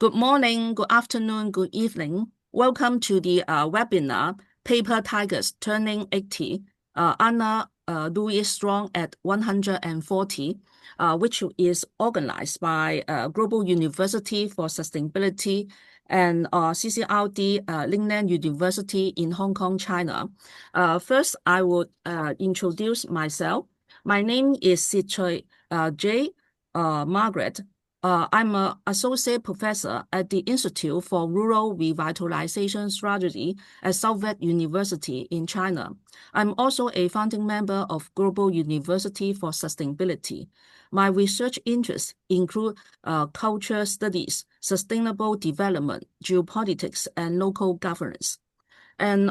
Good morning, good afternoon, good evening. Welcome to the webinar, Paper Tigers Turning 80, Anna Louise Strong at 140, which is organized by Global University for Sustainability and CCRD-Lingnan University in Hong Kong, China. First, I would introduce myself. My name is J. Margaret. I'm an associate professor at the Institute for Rural Revitalization Strategy at Southwest University in China. I'm also a founding member of Global University for Sustainability. My research interests include culture studies, sustainable development, geopolitics, and local governance. And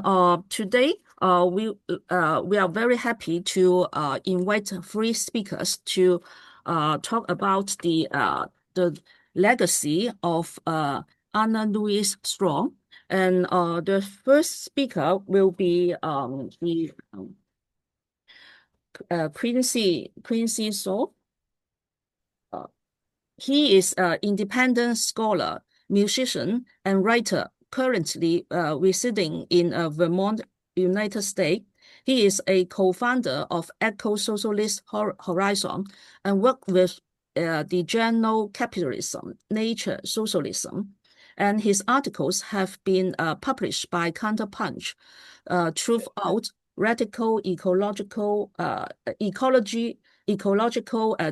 today, we are very happy to invite three speakers to talk about the legacy of Anna Louise Strong. And the first speaker will be Quincy So. He is an independent scholar, musician, and writer currently residing in Vermont, United States. He is a co-founder of Eco-Socialist Horizon and worked with the journal Capitalism, Nature, Socialism. And his articles have been published by Counterpunch, Truth Out, Radical Ecological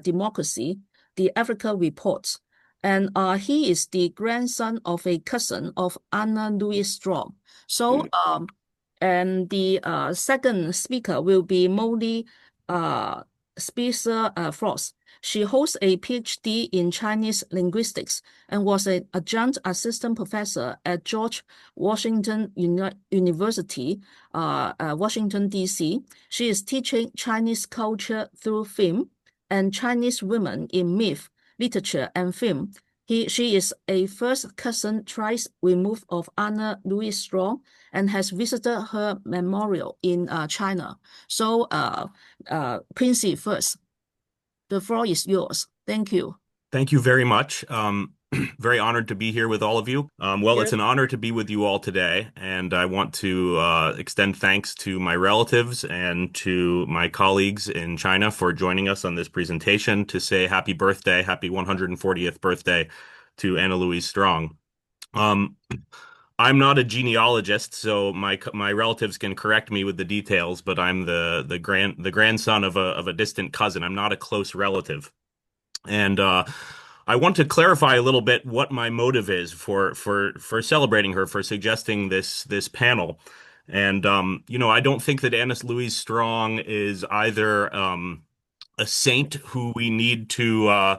Democracy, the Africa Report. And he is the grandson of a cousin of Anna Louise Strong. So, and the second speaker will be Molly Spicer Frost. She holds a PhD in Chinese linguistics and was an adjunct assistant professor at George Washington University, Washington, D.C. She is teaching Chinese culture through film and Chinese women in myth, literature, and film. She is a first cousin thrice removed of Anna Louise Strong and has visited her memorial in China. So, Quincy first. The floor is yours. Thank you. Thank you very much. Very honored to be here with all of you. It's an honor to be with you all today, and I want to extend thanks to my relatives and to my colleagues in China for joining us on this presentation to say happy birthday, happy 140th birthday to Anna Louise Strong. I'm not a genealogist, so my relatives can correct me with the details, but I'm the grandson of a distant cousin. I'm not a close relative. And I want to clarify a little bit what my motive is for celebrating her, for suggesting this panel. And I don't think that Anna Louise Strong is either a saint who we need to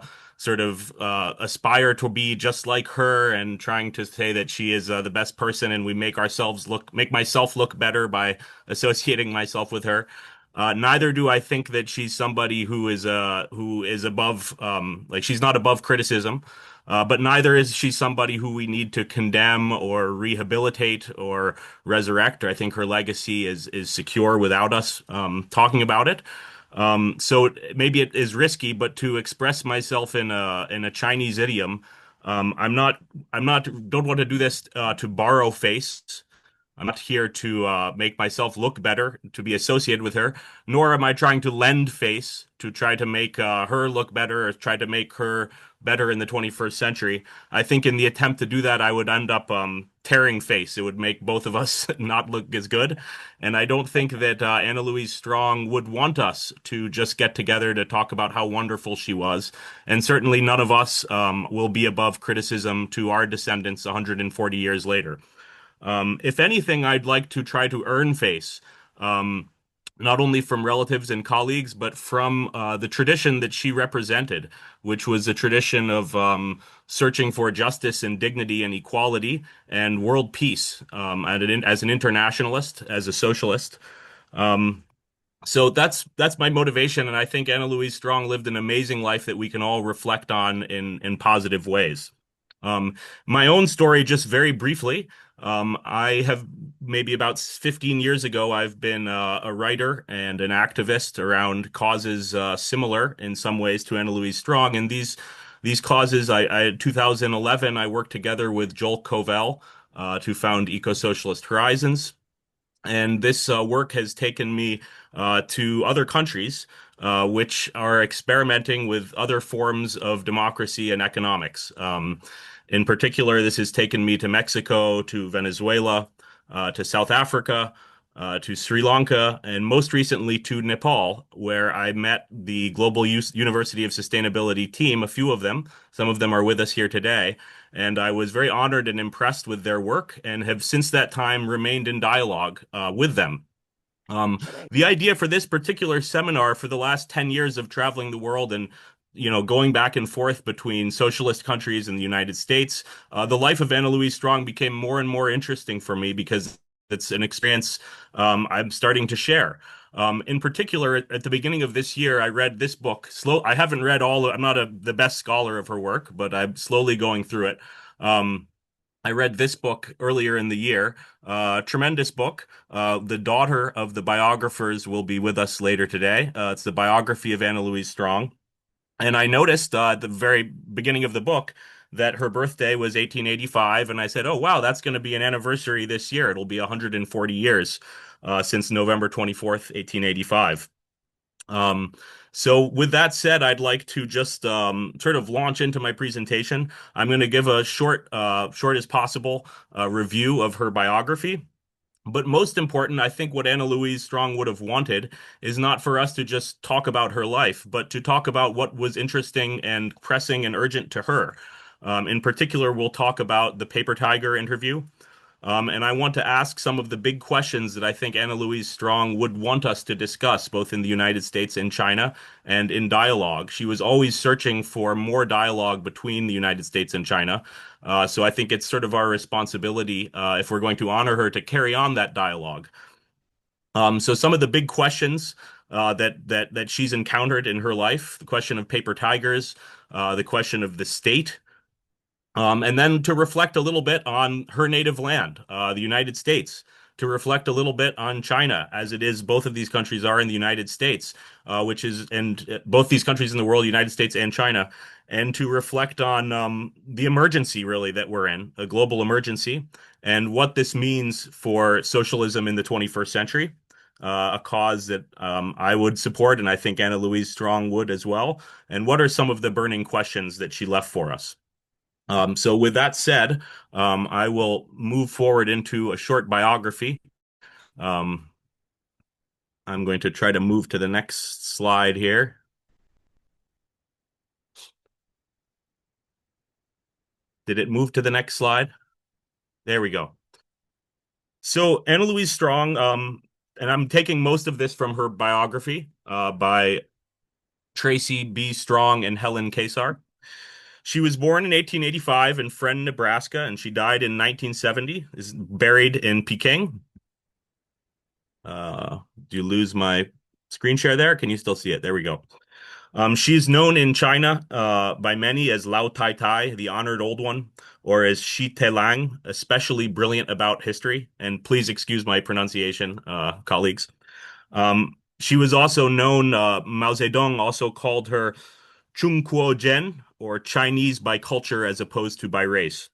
aspire to be just like her, and trying to say that she is the best person, and we make myself look better by associating myself with her. Neither do I think that she's somebody who is above, she's not above criticism, but neither is she somebody who we need to condemn or rehabilitate or resurrect. I think her legacy is secure without us talking about it. So maybe it is risky, but to express myself in a Chinese idiom, don't want to do this to borrow face. I'm not here to make myself look better, to be associated with her, nor am I trying to lend face to try to make her look better or try to make her better in the 21st century. I think in the attempt to do that, I would end up tearing face. It would make both of us not look as good. And I don't think that Anna Louise Strong would want us to just get together to talk about how wonderful she was. And certainly none of us will be above criticism to our descendants 140 years later. If anything, I'd like to try to earn face, not only from relatives and colleagues, but from the tradition that she represented, which was a tradition of searching for justice and dignity and equality and world peace, as an internationalist, as a socialist. So that's my motivation, and I think Anna Louise Strong lived an amazing life that we can all reflect on in positive ways. My own story, just very briefly. I have maybe about 15 years ago, I've been a writer and an activist around causes similar in some ways to Anna Louise Strong. And these These causes, 2011, I worked together with Joel Covell to found Eco-Socialist Horizons. And this work has taken me to other countries which are experimenting with other forms of democracy and economics. In particular, this has taken me to Mexico, to Venezuela, to South Africa, to Sri Lanka, and most recently to Nepal, where I met the Global University of Sustainability team, a few of them. Some of them are with us here today. And I was very honored and impressed with their work and have since that time remained in dialogue with them. The idea for this particular seminar for the last 10 years of traveling the world and going back and forth between socialist countries and the United States, the life of Anna Louise Strong became more and more interesting for me because it's an experience I'm starting to share. In particular, at the beginning of this year, I read this book. I haven't read all. I'm not the best scholar of her work, but I'm slowly going through it. I read this book earlier in the year. Tremendous book. The daughter of the biographers will be with us later today. It's the biography of Anna Louise Strong. And I noticed at the very beginning of the book that her birthday was 1885. And I said, oh, wow, that's going to be an anniversary this year. It'll be 140 years since November 24th, 1885. Um, so with that said, I'd like to just sort of launch into my presentation. I'm going to give a short as possible review of her biography. But most important, I think what Anna Louise Strong would have wanted is not for us to just talk about her life, but to talk about what was interesting and pressing and urgent to her. In particular, we'll talk about the Paper Tiger interview. And I want to ask some of the big questions that I think Anna Louise Strong would want us to discuss, both in the United States and China, and in dialogue. She was always searching for more dialogue between the United States and China. So I think it's sort of our responsibility, if we're going to honor her, to carry on that dialogue. So some of the big questions that she's encountered in her life: the question of paper tigers, the question of the state. And then to reflect a little bit on her native land, the United States, to reflect a little bit on China, as it is, both of these countries are in the United States, and both these countries in the world, United States and China, and to reflect on the emergency, really, that we're in, a global emergency, and what this means for socialism in the 21st century. A cause that I would support, and I think Anna Louise Strong would as well. And what are some of the burning questions that she left for us? So with that said, I will move forward into a short biography. Um, I'm going to try to move to the next slide here. Did it move to the next slide? There we go. So Anna Louise Strong, and I'm taking most of this from her biography by Tracy B. Strong and Helen Kesar. She was born in 1885 in Friend, Nebraska, and she died in 1970, is buried in Peking. Do you lose my screen share there? Can you still see it? There we go. She's known in China by many as Lao Tai-tai, the honored old one, or as Shih Teh-lang, especially brilliant about history. And please excuse my pronunciation, colleagues. She was also known, Mao Tse-tung also called her Chung Kuo Jen, or Chinese by culture as opposed to by race.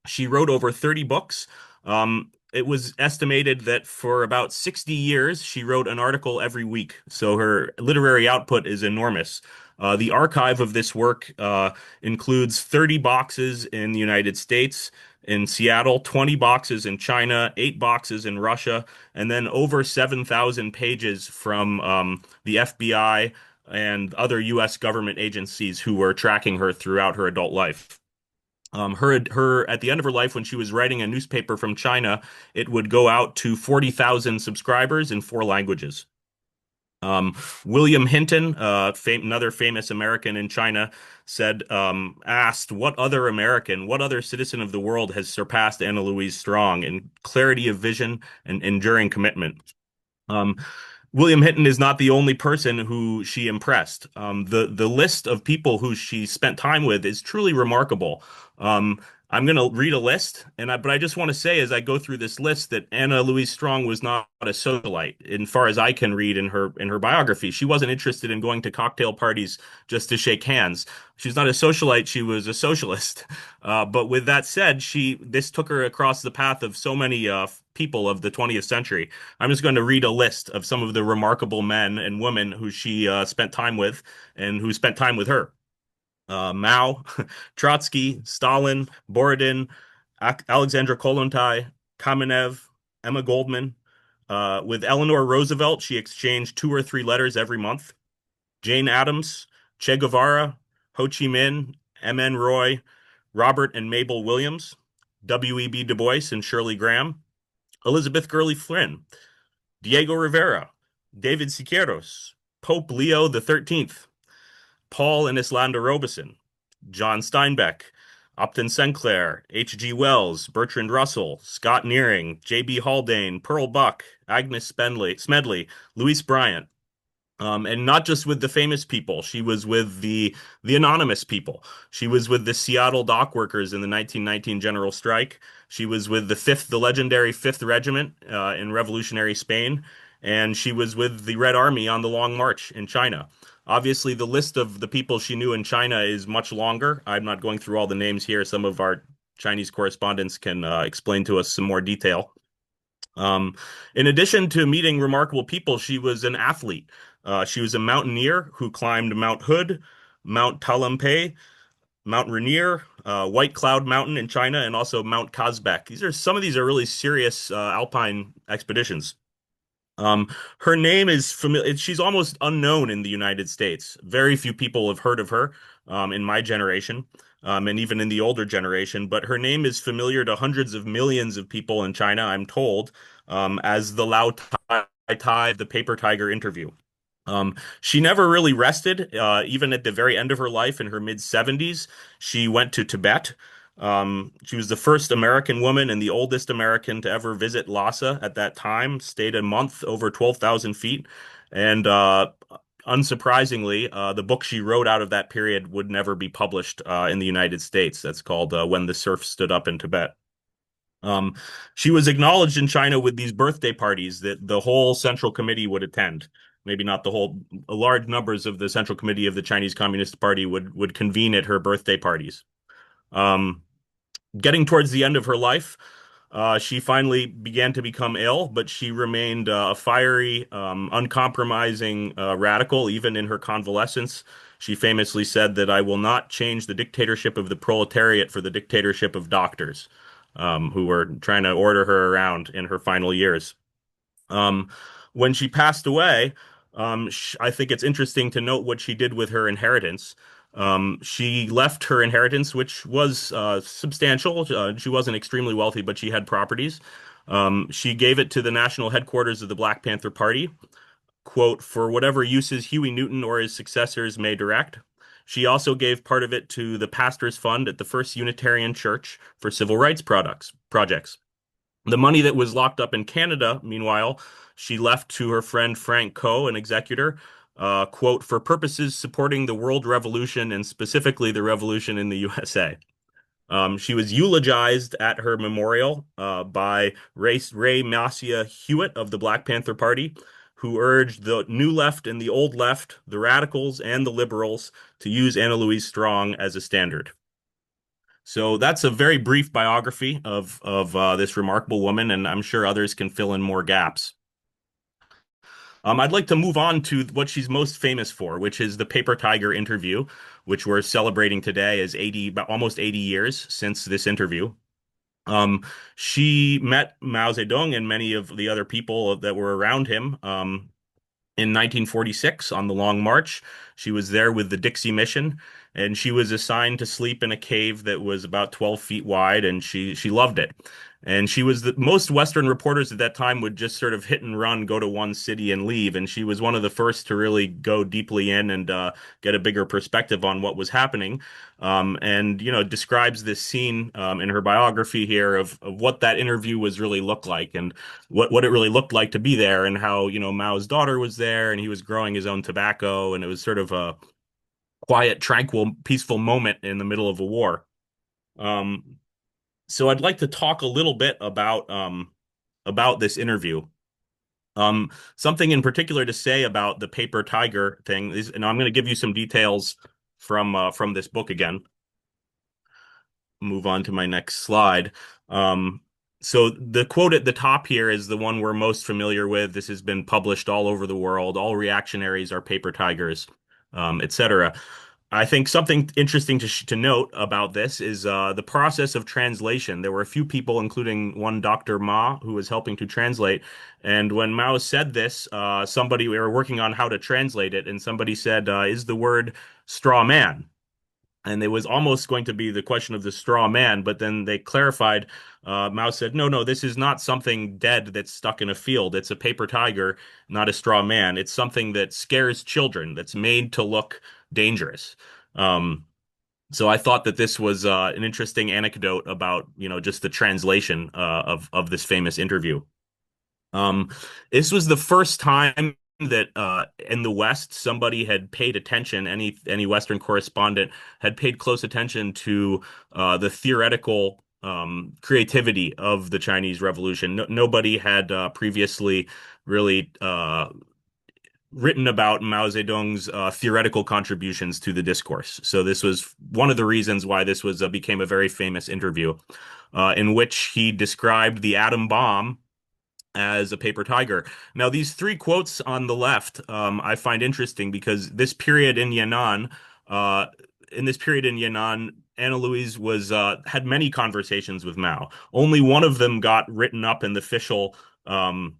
She wrote over 30 books. It was estimated that for about 60 years, she wrote an article every week. So her literary output is enormous. The archive of this work includes 30 boxes in the United States, in Seattle, 20 boxes in China, 8 boxes in Russia, and then over 7,000 pages from the FBI and other U.S. government agencies who were tracking her throughout her adult life. Her at the end of her life, when she was writing a newspaper from China, it would go out to 40,000 subscribers in 4 languages. William Hinton, another famous American in China, asked what other citizen of the world has surpassed Anna Louise Strong in clarity of vision and enduring commitment. William Hinton is not the only person who she impressed. The list of people who she spent time with is truly remarkable. I'm going to read a list, but I just want to say as I go through this list that Anna Louise Strong was not a socialite, in far as I can read in her biography. She wasn't interested in going to cocktail parties just to shake hands. She's not a socialite; she was a socialist. But with that said, this took her across the path of so many people of the 20th century. I'm just going to read a list of some of the remarkable men and women who she spent time with and who spent time with her. Mao, Trotsky, Stalin, Borodin, Alexandra Kollontai, Kamenev, Emma Goldman. With Eleanor Roosevelt, she exchanged 2 or 3 letters every month. Jane Addams, Che Guevara, Ho Chi Minh, M.N. Roy, Robert and Mabel Williams, W.E.B. Du Bois and Shirley Graham, Elizabeth Gurley Flynn, Diego Rivera, David Siqueiros, Pope Leo the 13th, Paul and Islanda Robeson, John Steinbeck, Upton Sinclair, H.G. Wells, Bertrand Russell, Scott Nearing, J.B. Haldane, Pearl Buck, Agnes Smedley, Louise Bryant. And not just with the famous people. She was with the anonymous people. She was with the Seattle dock workers in the 1919 general strike. She was with the legendary Fifth Regiment in Revolutionary Spain, and she was with the Red Army on the Long March in China. Obviously, the list of the people she knew in China is much longer. I'm not going through all the names here. Some of our Chinese correspondents can explain to us some more detail. Um, in addition to meeting remarkable people, she was an athlete. She was a mountaineer who climbed Mount Hood, Mount Talumpay, Mount Rainier, White Cloud Mountain in China, and also Mount Kazbek. Some of these are really serious alpine expeditions. Um, Her name is familiar. She's almost unknown in the United States. Very few people have heard of her in my generation, and even in the older generation. But her name is familiar to hundreds of millions of people in China, I'm told, as the Lao Tai-tai, the paper tiger interview. She never really rested, even at the very end of her life in her mid 70s. She went to Tibet. She was the first American woman and the oldest American to ever visit Lhasa at that time, stayed a month over 12,000 feet. And unsurprisingly, the book she wrote out of that period would never be published in the United States. That's called When the Surf Stood Up in Tibet. Um, she was acknowledged in China with these birthday parties that the whole Central Committee would attend. Maybe not the whole, large numbers of the Central Committee of the Chinese Communist Party would convene at her birthday parties. Um, Getting towards the end of her life, she finally began to become ill, but she remained a fiery, uncompromising radical even in her convalescence. She famously said that I will not change the dictatorship of the proletariat for the dictatorship of doctors, who were trying to order her around in her final years. Um, when she passed away, I think it's interesting to note what she did with her inheritance. She left her inheritance, which was substantial. She wasn't extremely wealthy, but she had properties. She gave it to the national headquarters of the Black Panther Party, quote, for whatever uses Huey Newton or his successors may direct. She also gave part of it to the Pastors Fund at the First Unitarian Church for civil rights projects. The money that was locked up in Canada, meanwhile, she left to her friend Frank Coe, an executor, quote, for purposes supporting the world revolution and specifically the revolution in the USA. She was eulogized at her memorial by Ray Masia Hewitt of the Black Panther Party, who urged the new left and the old left, the radicals and the liberals, to use Anna Louise Strong as a standard. So that's a very brief biography of this remarkable woman, and I'm sure others can fill in more gaps. I'd like to move on to what she's most famous for, which is the Paper Tiger interview, which we're celebrating today as almost 80 years since this interview. She met Mao Zedong and many of the other people that were around him in 1946 on the Long March. She was there with the Dixie Mission, and she was assigned to sleep in a cave that was about 12 feet wide, and she loved it. And she was most Western reporters at that time would just sort of hit and run, go to one city and leave. And she was one of the first to really go deeply in and get a bigger perspective on what was happening. And, describes this scene in her biography here of what that interview was really looked like and what it really looked like to be there and how, Mao's daughter was there and he was growing his own tobacco. And it was sort of a quiet, tranquil, peaceful moment in the middle of a war. Um, So I'd like to talk a little bit about this interview. Something in particular to say about the paper tiger thing is, and I'm going to give you some details from this book again. Move on to my next slide. So the quote at the top here is the one we're most familiar with. This has been published all over the world. All reactionaries are paper tigers, etc. I think something interesting to note about this is the process of translation. There were a few people, including one Dr. Ma, who was helping to translate. And when Mao said this, we were working on how to translate it, and somebody said, "Is the word straw man?" And it was almost going to be the question of the straw man, but then they clarified. Mao said, "No, no, this is not something dead that's stuck in a field. It's a paper tiger, not a straw man. It's something that scares children, that's made to look dangerous." Um, so I thought that this was an interesting anecdote about, just the translation of this famous interview. Um, this was the first time that in the West somebody had paid attention, any Western correspondent had paid close attention to the theoretical creativity of the Chinese Revolution. Nobody had previously really written about Mao Zedong's theoretical contributions to the discourse. So this was one of the reasons why this was became a very famous interview, in which he described the atom bomb as a paper tiger. Now, these three quotes on the left, I find interesting because uh, in this period in Yan'an, Anna Louise was had many conversations with Mao. Only one of them got written up um,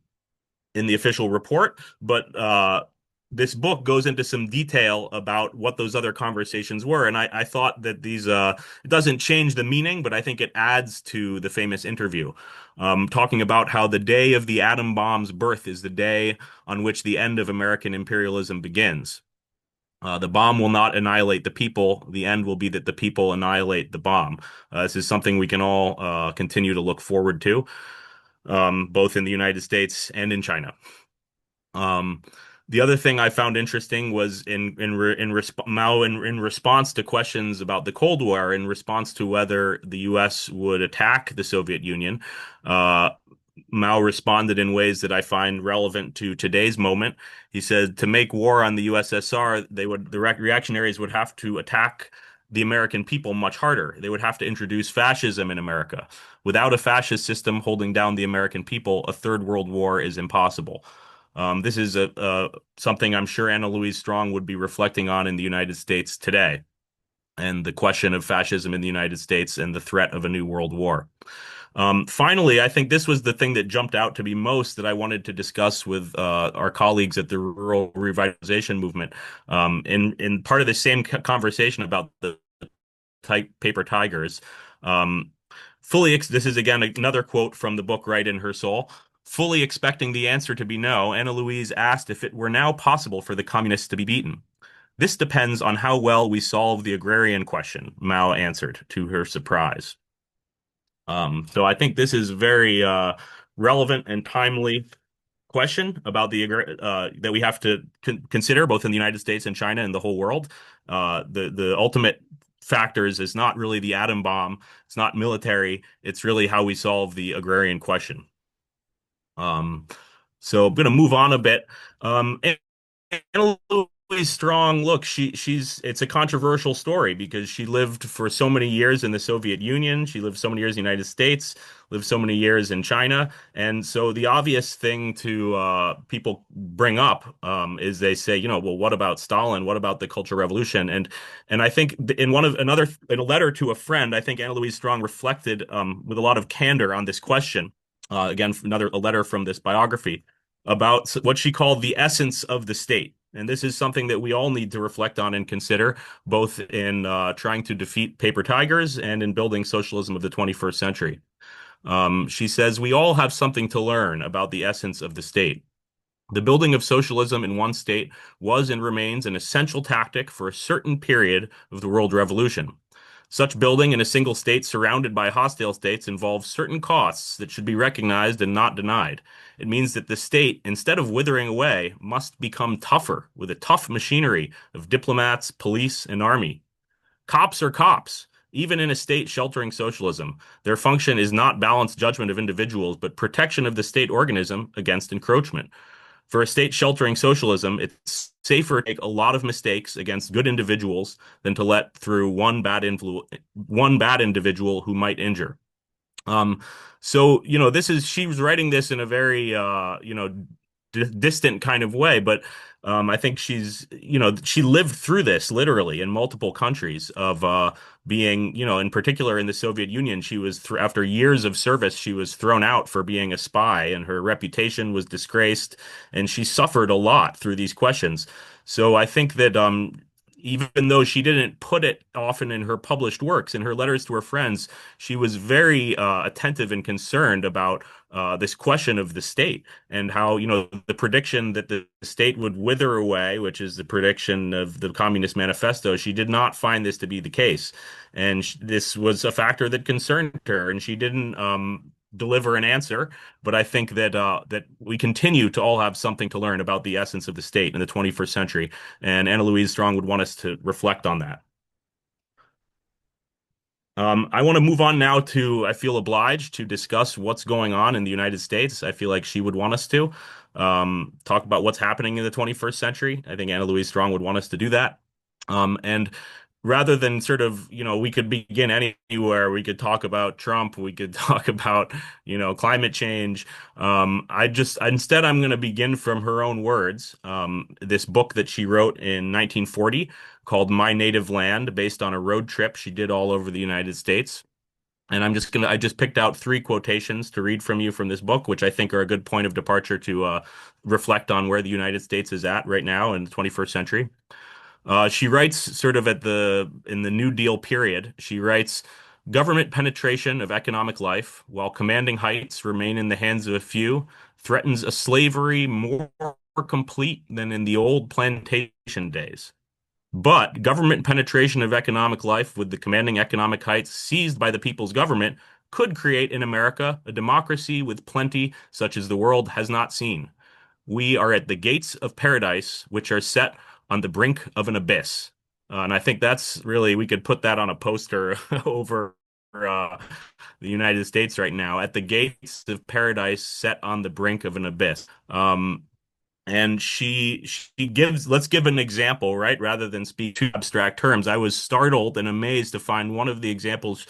in the official report, but this book goes into some detail about what those other conversations were. And I thought that it doesn't change the meaning, but I think it adds to the famous interview, talking about how the day of the atom bomb's birth is the day on which the end of American imperialism begins. The bomb will not annihilate the people. The end will be that the people annihilate the bomb. This is something we can all continue to look forward to, both in the United States and in China. Um, the other thing I found interesting was Mao in response to questions about the Cold War, in response to whether the U.S. would attack the Soviet Union, uh, Mao responded in ways that I find relevant to today's moment. He said to make war on the USSR, the reactionaries would have to attack the American people much harder. They would have to introduce fascism in America. Without a fascist system holding down the American people, a third world war is impossible. This is something I'm sure Anna Louise Strong would be reflecting on in the United States today, and the question of fascism in the United States and the threat of a new world war. Finally, I think this was the thing that jumped out to me most that I wanted to discuss with our colleagues at the Rural Revitalization Movement. In part of the same conversation about the paper tigers. Um, this is again another quote from the book Right in Her Soul. Fully expecting the answer to be no, Anna Louise asked if it were now possible for the communists to be beaten. This depends on how well we solve the agrarian question, Mao answered, to her surprise. So I think this is very relevant and timely question about that we have to consider both in the United States and China and the whole world. The ultimate factors is not really the atom bomb. It's not military. It's really how we solve the agrarian question. Um, so I'm going to move on a bit. Anna Louise Strong, look, it's a controversial story because she lived for so many years in the Soviet Union, she lived so many years in the United States, lived so many years in China, and so the obvious thing to people bring up is they say, well, what about Stalin? What about the Cultural Revolution? And I think in a letter to a friend, I think Anna Louise Strong reflected with a lot of candor on this question. Again, a letter from this biography about what she called the essence of the state. And this is something that we all need to reflect on and consider, both in trying to defeat paper tigers and in building socialism of the 21st century. She says, we all have something to learn about the essence of the state. The building of socialism in one state was and remains an essential tactic for a certain period of the world revolution. Such building in a single state surrounded by hostile states involves certain costs that should be recognized and not denied. It means that the state, instead of withering away, must become tougher with a tough machinery of diplomats, police, and army. Cops are cops. even in a state sheltering socialism. Their function is not balanced judgment of individuals, but protection of the state organism against encroachment. For a state sheltering socialism, it's safer to take a lot of mistakes against good individuals than to let through one bad individual who might injure. Um, so, she was writing this in a very, distant kind of way, but I think she lived through this literally in multiple countries of being, in particular in the Soviet Union, she was after years of service, she was thrown out for being a spy, and her reputation was disgraced, and she suffered a lot through these questions. So I think that even though she didn't put it often in her published works, in her letters to her friends, she was very attentive and concerned about this question of the state and how, the prediction that the state would wither away, which is the prediction of the Communist Manifesto, she did not find this to be the case. And this was a factor that concerned her, and she didn't deliver an answer. But I think that we continue to all have something to learn about the essence of the state in the 21st century. And Anna Louise Strong would want us to reflect on that. I want to move on now to, I feel obliged to discuss what's going on in the United States. I feel like she would want us to talk about what's happening in the 21st century. I think Anna Louise Strong would want us to do that. And rather than sort of, we could begin anywhere. We could talk about Trump. We could talk about, climate change. Instead, I'm going to begin from her own words. This book that she wrote in 1940 called My Native Land, based on a road trip she did all over the United States. And I just picked out three quotations to read from you from this book, which I think are a good point of departure to reflect on where the United States is at right now in the 21st century. She writes sort of in the New Deal period, she writes, government penetration of economic life, while commanding heights remain in the hands of a few, threatens a slavery more complete than in the old plantation days. But government penetration of economic life with the commanding economic heights seized by the people's government could create in America a democracy with plenty such as the world has not seen. We are at the gates of paradise, which are set on the brink of an abyss. And I think that's really, we could put that on a poster over the United States right now, at the gates of paradise set on the brink of an abyss. And she gives, let's give an example, right? Rather than speak too abstract terms. I was startled and amazed to find one of the examples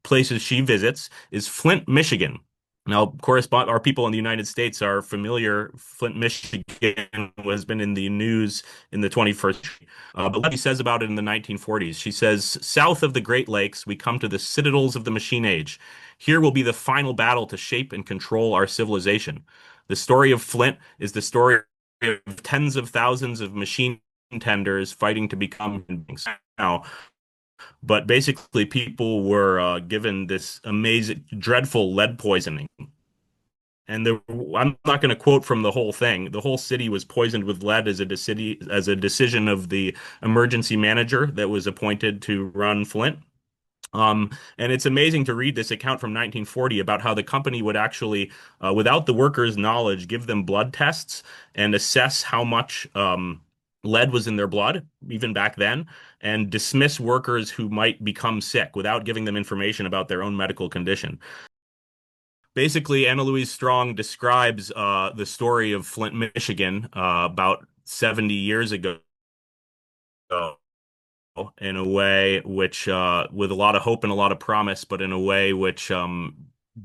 places she visits is Flint, Michigan. Now, our people in the United States are familiar. Flint, Michigan has been in the news in the 21st century. But what she says about it in the 1940s, she says, south of the Great Lakes, we come to the citadels of the machine age. Here will be the final battle to shape and control our civilization. The story of Flint is the story of tens of thousands of machine tenders fighting to become human beings. Now, but basically, people were given this amazing, dreadful lead poisoning. And I'm not going to quote from the whole thing. The whole city was poisoned with lead as a decision of the emergency manager that was appointed to run Flint. And it's amazing to read this account from 1940 about how the company would actually, without the workers' knowledge, give them blood tests and assess how much lead was in their blood, even back then, and dismiss workers who might become sick without giving them information about their own medical condition. Basically, Anna Louise Strong describes the story of Flint, Michigan, about 70 years ago in a way which, with a lot of hope and a lot of promise, but in a way which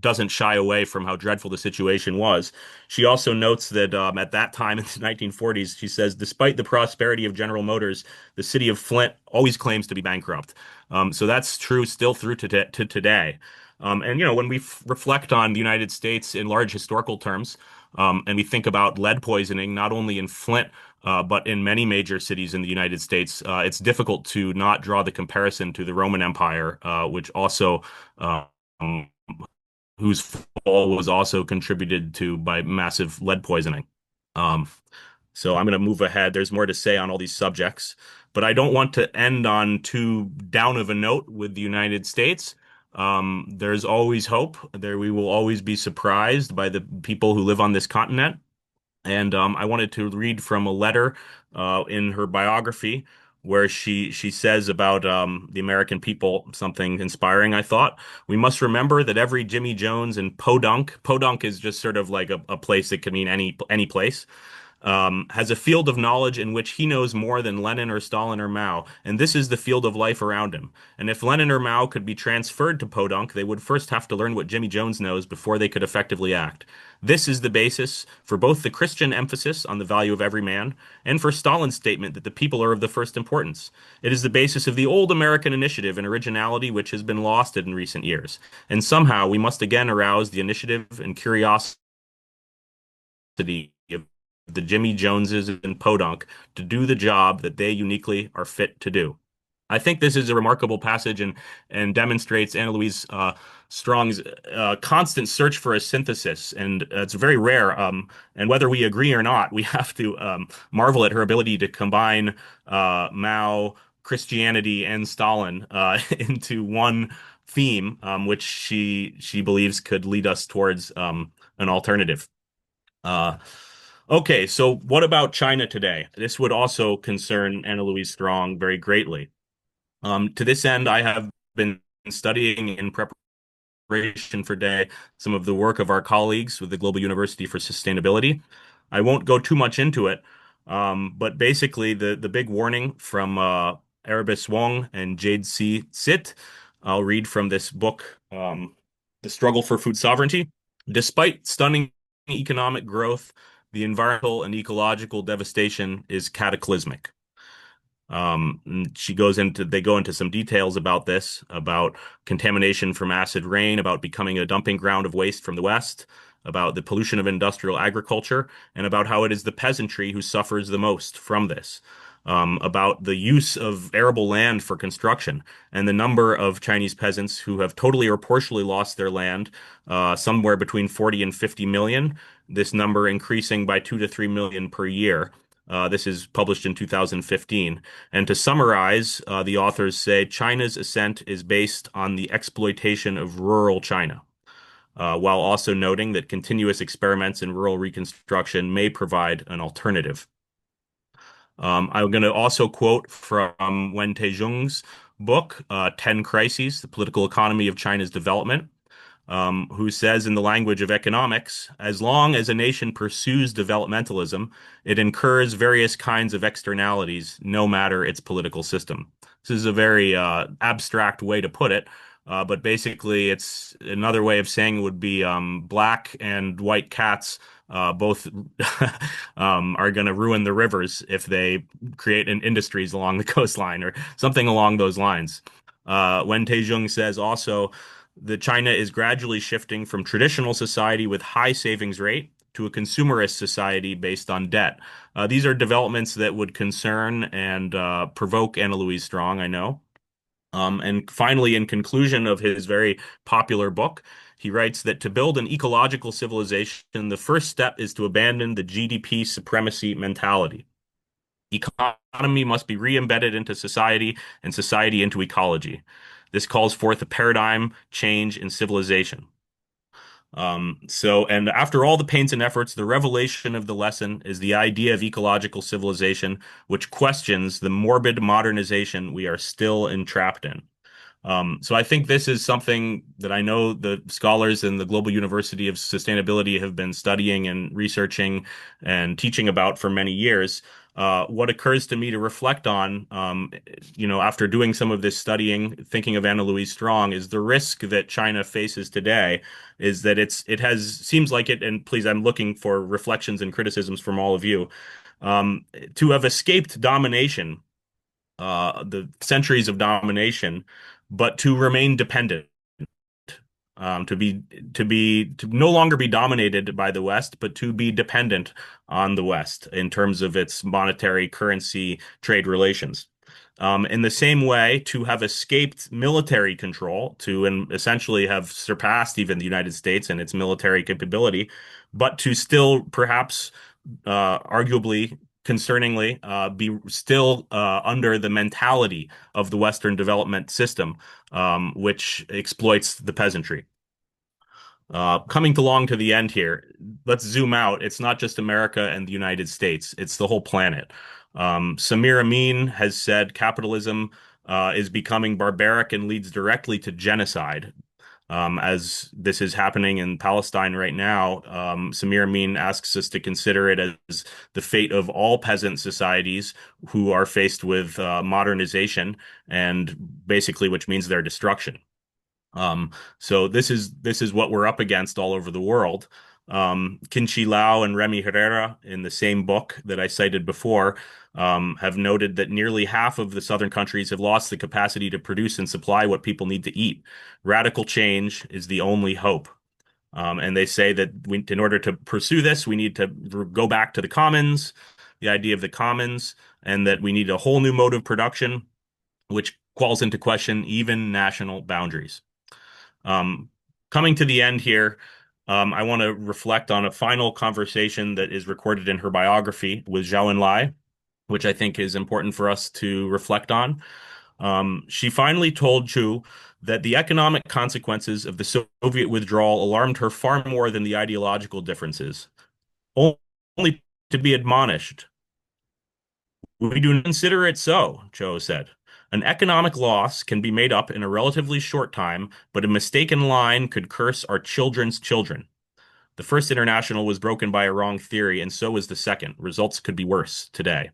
doesn't shy away from how dreadful the situation was. She also notes that at that time in the 1940s, she says, despite the prosperity of General Motors, the city of Flint always claims to be bankrupt. So that's true still through to today. And, when we reflect on the United States in large historical terms, and we think about lead poisoning, not only in Flint, but in many major cities in the United States, it's difficult to not draw the comparison to the Roman Empire, which also, whose fall was also contributed to by massive lead poisoning. Um, so I'm going to move ahead. There's more to say on all these subjects, but I don't want to end on too down of a note with the United States. There's always hope. We will always be surprised by the people who live on this continent. And I wanted to read from a letter in her biography where she says about the American people something inspiring, I thought. We must remember that every Jimmy Jones and Podunk is just sort of like a place that could mean any place, has a field of knowledge in which he knows more than Lenin or Stalin or Mao, and this is the field of life around him. And if Lenin or Mao could be transferred to Podunk, they would first have to learn what Jimmy Jones knows before they could effectively act. This is the basis for both the Christian emphasis on the value of every man and for Stalin's statement that the people are of the first importance. It is the basis of the old American initiative and originality which has been lost in recent years. And somehow we must again arouse the initiative and curiosity of the Jimmy Joneses and Podunk to do the job that they uniquely are fit to do. I think this is a remarkable passage and demonstrates Anna Louise Strong's constant search for a synthesis, and it's very rare. And whether we agree or not, we have to marvel at her ability to combine Mao, Christianity, and Stalin into one theme, which she believes could lead us towards an alternative. Uh, okay, so what about China today? This would also concern Anna Louise Strong very greatly. To this end, I have been studying in preparation for today some of the work of our colleagues with the Global University for Sustainability. I won't go too much into it, but basically the big warning from Erebus Wong and Jade C. Sit, I'll read from this book, The Struggle for Food Sovereignty. Despite stunning economic growth, the environmental and ecological devastation is cataclysmic. They go into some details about this, about contamination from acid rain, about becoming a dumping ground of waste from the West, about the pollution of industrial agriculture, and about how it is the peasantry who suffers the most from this. About the use of arable land for construction and the number of Chinese peasants who have totally or partially lost their land, somewhere between 40 and 50 million, this number increasing by 2 to 3 million per year. This is published in 2015. And to summarize, the authors say China's ascent is based on the exploitation of rural China, while also noting that continuous experiments in rural reconstruction may provide an alternative. I'm going to also quote from Wen Taizhong's book, 10 Crises, The Political Economy of China's Development, who says in the language of economics, as long as a nation pursues developmentalism, it incurs various kinds of externalities, no matter its political system. This is a very abstract way to put it, but basically it's another way of saying it would be black and white cats both are going to ruin the rivers if they create industries along the coastline or something along those lines. Wen Taizhong says also that China is gradually shifting from traditional society with high savings rate to a consumerist society based on debt. These are developments that would concern and provoke Anna Louise Strong, I know. And finally, in conclusion of his very popular book, he writes that to build an ecological civilization, the first step is to abandon the GDP supremacy mentality. Economy must be re-embedded into society and society into ecology. This calls forth a paradigm change in civilization. And after all the pains and efforts, the revelation of the lesson is the idea of ecological civilization, which questions the morbid modernization we are still entrapped in. So I think this is something that I know the scholars in the Global University of Sustainability have been studying and researching and teaching about for many years. What occurs to me to reflect on, after doing some of this studying, thinking of Anna Louise Strong, is the risk that China faces today is that seems like it, and please, I'm looking for reflections and criticisms from all of you, to have escaped domination, the centuries of domination, but to remain dependent, to no longer be dominated by the West, but to be dependent on the West in terms of its monetary currency trade relations. In the same way, to have escaped military control, and essentially have surpassed even the United States and its military capability, but to still perhaps, arguably, concerningly, be still under the mentality of the Western development system, which exploits the peasantry. Coming along to the end here, let's zoom out. It's not just America and the United States, it's the whole planet. Samir Amin has said capitalism is becoming barbaric and leads directly to genocide. As this is happening in Palestine right now, Samir Amin asks us to consider it as the fate of all peasant societies who are faced with modernization, and basically, which means their destruction. So this is what we're up against all over the world. Qinchi Lao and Remy Herrera, in the same book that I cited before, have noted that nearly half of the southern countries have lost the capacity to produce and supply what people need to eat. Radical change is the only hope. And they say that in order to pursue this, we need to go back to the commons, the idea of the commons, and that we need a whole new mode of production, which calls into question even national boundaries. Um, Coming to the end here, I want to reflect on a final conversation that is recorded in her biography with Zhou Enlai, which I think is important for us to reflect on. She finally told Chu that the economic consequences of the Soviet withdrawal alarmed her far more than the ideological differences. Only to be admonished. We do not consider it so, Cho said. An economic loss can be made up in a relatively short time, but a mistaken line could curse our children's children. The first international was broken by a wrong theory, and so was the second. Results could be worse today.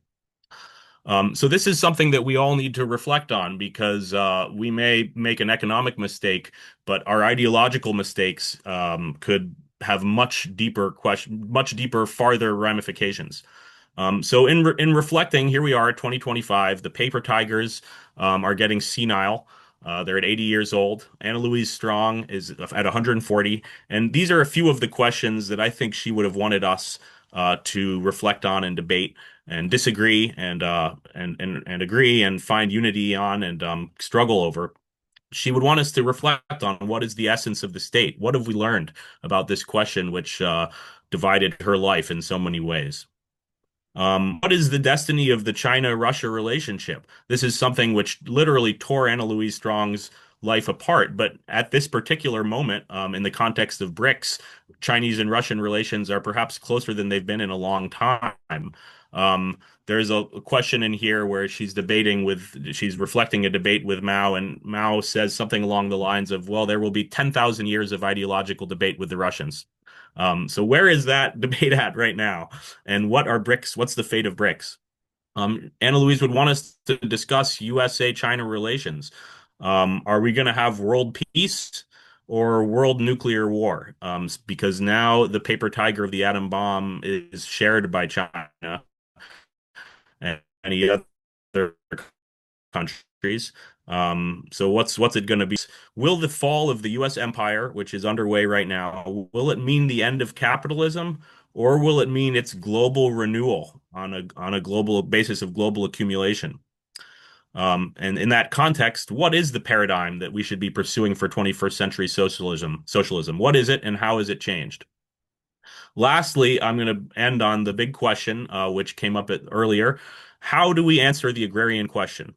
So this is something that we all need to reflect on, because we may make an economic mistake, but our ideological mistakes could have much deeper, farther ramifications. So in reflecting, here we are, 2025. The paper tigers are getting senile. They're at 80 years old. Anna Louise Strong is at 140. And these are a few of the questions that I think she would have wanted us to reflect on and debate and disagree and agree and find unity on and struggle over. She would want us to reflect on what is the essence of the state. What have we learned about this question, which divided her life in so many ways? What is the destiny of the China-Russia relationship? This is something which literally tore Anna Louise Strong's life apart. But at this particular moment, in the context of BRICS, Chinese and Russian relations are perhaps closer than they've been in a long time. There's a question in here where she's reflecting a debate with Mao, and Mao says something along the lines of, well, there will be 10,000 years of ideological debate with the Russians. So where is that debate at right now? And what are BRICS? What's the fate of BRICS? Anna Louise would want us to discuss USA-China relations. Are we going to have world peace or world nuclear war? Because now the paper tiger of the atom bomb is shared by China and any other countries. So what's it going to be? Will the fall of the U.S. empire, which is underway right now, will it mean the end of capitalism, or will it mean its global renewal on a global basis of global accumulation? And in that context, what is the paradigm that we should be pursuing for 21st century socialism? What is it, and how has it changed? Lastly, I'm going to end on the big question, which came up earlier. How do we answer the agrarian question?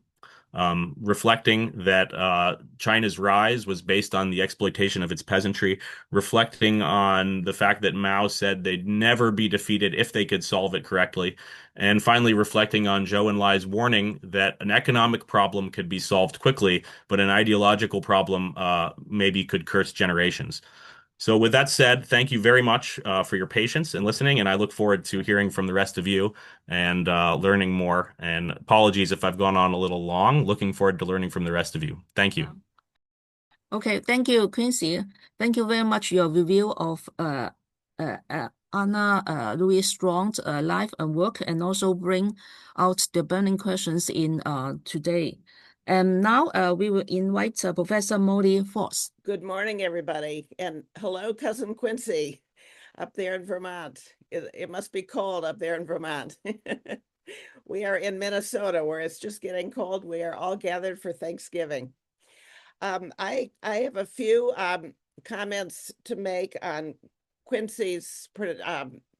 Reflecting that China's rise was based on the exploitation of its peasantry, reflecting on the fact that Mao said they'd never be defeated if they could solve it correctly, and finally reflecting on Zhou Enlai's warning that an economic problem could be solved quickly, but an ideological problem maybe could curse generations. So with that said, thank you very much for your patience and listening, and I look forward to hearing from the rest of you and learning more. And apologies if I've gone on a little long. Looking forward to learning from the rest of you. Thank you. Okay, thank you, Quincy. Thank you very much your review of Anna Louise Strong's life and work, and also bring out the burning questions in today. And now we will invite Professor Molly Foss. Good morning, everybody. And hello, Cousin Quincy, up there in Vermont. It must be cold up there in Vermont. We are in Minnesota, where it's just getting cold. We are all gathered for Thanksgiving. I have a few comments to make on Quincy's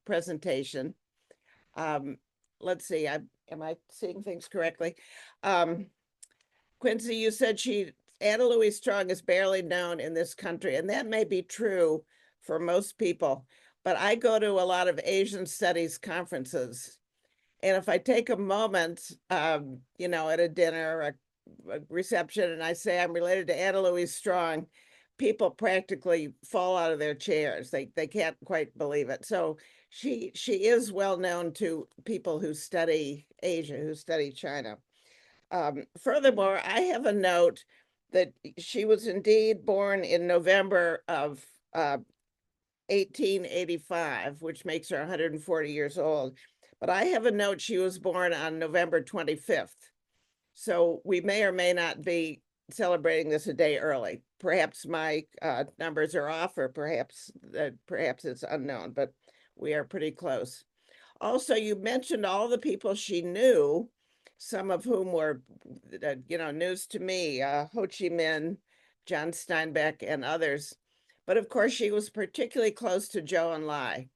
presentation. Let's see, am I seeing things correctly? Quincy, you said Anna Louise Strong is barely known in this country, and that may be true for most people, but I go to a lot of Asian studies conferences, And if I take a moment, you know, at a dinner or a reception, and I say I'm related to Anna Louise Strong, people practically fall out of their chairs. They can't quite believe it. So she is well known to people who study Asia, who study China. Furthermore, I have a note that she was indeed born in November of 1885, which makes her 140 years old. But I have a note she was born on November 25th. So we may or may not be celebrating this a day early. Perhaps my numbers are off, or perhaps it's unknown, but we are pretty close. Also, you mentioned all the people she knew, some of whom were, you know, news to me, Ho Chi Minh, John Steinbeck, and others. But of course, she was particularly close to Zhou Enlai.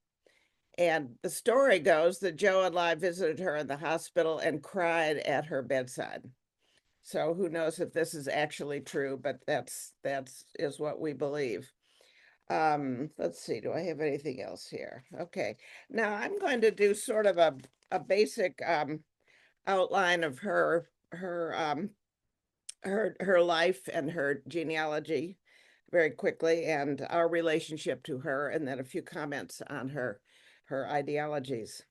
And the story goes that Zhou Enlai visited her in the hospital and cried at her bedside. So who knows if this is actually true, but that's is what we believe. Let's see, do I have anything else here? Okay, now I'm going to do sort of a basic outline of her life and her genealogy very quickly, and our relationship to her, and then a few comments on her ideologies.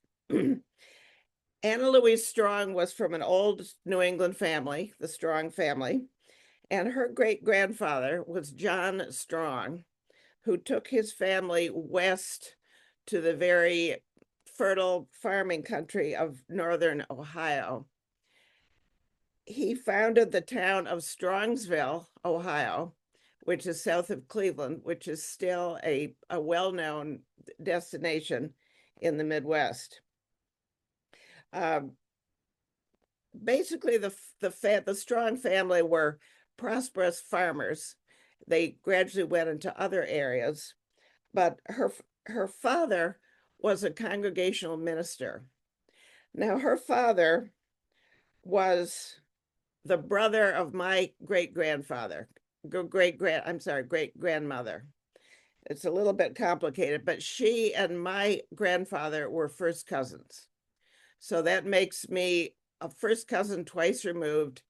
Anna Louise Strong was from an old New England family, the Strong family, and her great-grandfather was John Strong, who took his family west to the very fertile farming country of northern Ohio. He founded the town of Strongsville, Ohio, which is south of Cleveland, which is still a well-known destination in the Midwest. Basically, the Strong family were prosperous farmers. They gradually went into other areas, but her father was a congregational minister. Now, her father was the brother of my great-grandmother. It's a little bit complicated, but she and my grandfather were first cousins. So that makes me a first cousin twice removed,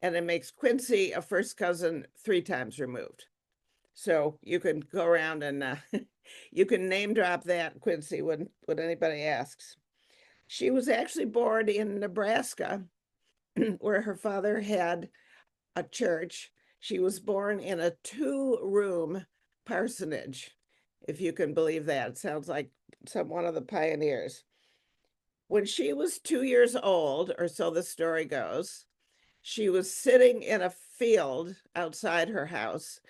and it makes Quincy a first cousin 3 times removed. So you can go around and you can name drop that, Quincy, when anybody asks. She was actually born in Nebraska, where her father had a church. She was born in a 2-room parsonage, if you can believe that. It sounds like one of the pioneers. When she was 2 years old, or so the story goes, she was sitting in a field outside her house,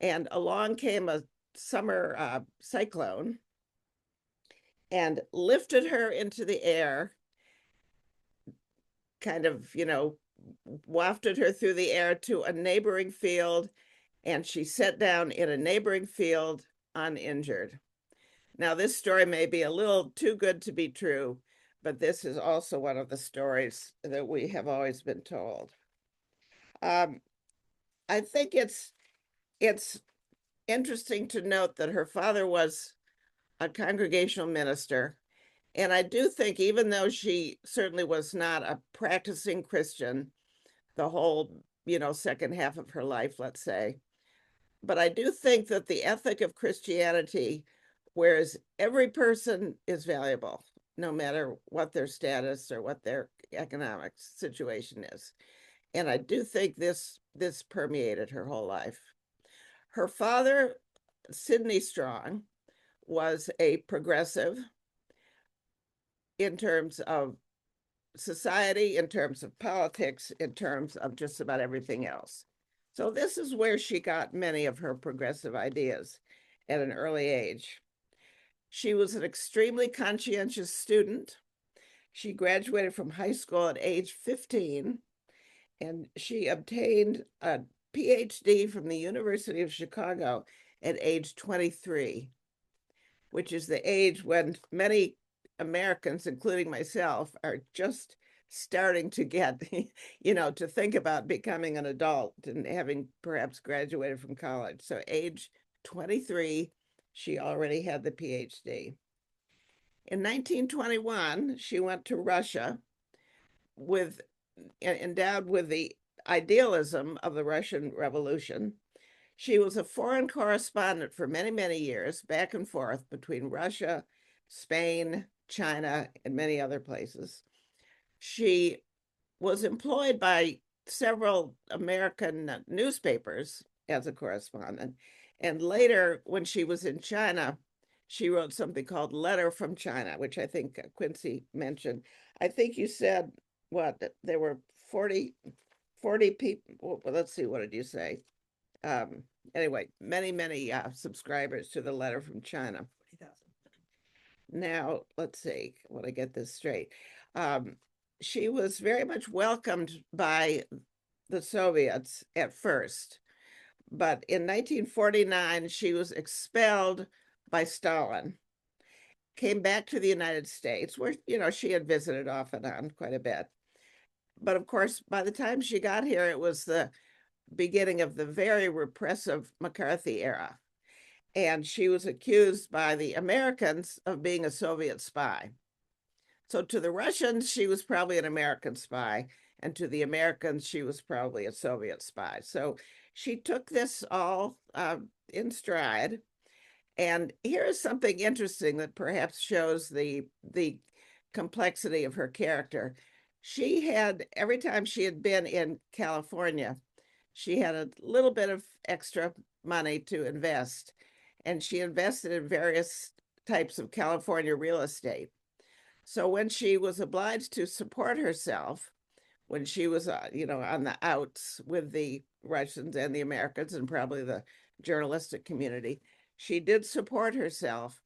and along came a summer cyclone and lifted her into the air, kind of, you know, wafted her through the air to a neighboring field, and she sat down in a neighboring field uninjured. Now, this story may be a little too good to be true, but this is also one of the stories that we have always been told. I think it's interesting to note that her father was a congregational minister. And I do think, even though she certainly was not a practicing Christian the whole, you know, second half of her life, let's say, but I do think that the ethic of Christianity, whereas every person is valuable, no matter what their status or what their economic situation is. And I do think this permeated her whole life. Her father, Sidney Strong, was a progressive in terms of society, in terms of politics, in terms of just about everything else. So this is where she got many of her progressive ideas at an early age. She was an extremely conscientious student. She graduated from high school at age 15, and she obtained a PhD from the University of Chicago at age 23, which is the age when many Americans, including myself, are just starting to get, you know, to think about becoming an adult and having perhaps graduated from college. So age 23, she already had the PhD. In 1921, she went to Russia endowed with the idealism of the Russian Revolution. She was a foreign correspondent for many, many years, back and forth between Russia, Spain, China, and many other places. She was employed by several American newspapers as a correspondent. And later, when she was in China, she wrote something called Letter from China, which I think Quincy mentioned. I think you said, what, there were 40 people. Well, let's see, what did you say? Anyway, many subscribers to the Letter from China. Now, let's see, when I get this straight. She was very much welcomed by the Soviets at first, but in 1949, she was expelled by Stalin, came back to the United States, where, she had visited off and on quite a bit. But of course, by the time she got here, it was the beginning of the very repressive McCarthy era. And she was accused by the Americans of being a Soviet spy. So to the Russians, she was probably an American spy. And to the Americans, she was probably a Soviet spy. So she took this all in stride. And here is something interesting that perhaps shows the complexity of her character. She had, every time she had been in California, she had a little bit of extra money to invest. And she invested in various types of California real estate. So when she was obliged to support herself, when she was, on the outs with the Russians and the Americans and probably the journalistic community, she did support herself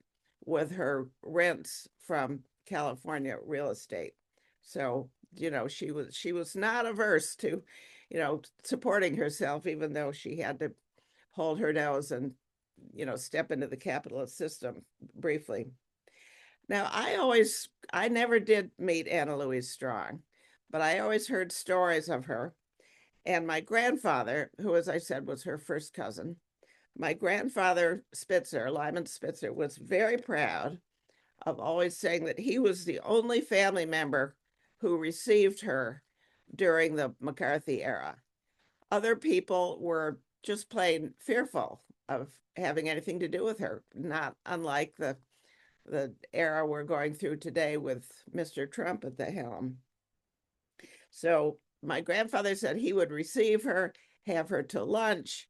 with her rents from California real estate. So, she was not averse to, supporting herself, even though she had to hold her nose and, step into the capitalist system briefly. Now, I never did meet Anna Louise Strong, but I always heard stories of her. And my grandfather, who, as I said, was her first cousin, my grandfather Spitzer, Lyman Spitzer, was very proud of always saying that he was the only family member who received her during the McCarthy era. Other people were just plain fearful of having anything to do with her, not unlike the era we're going through today with Mr. Trump at the helm. So my grandfather said he would receive her, have her to lunch,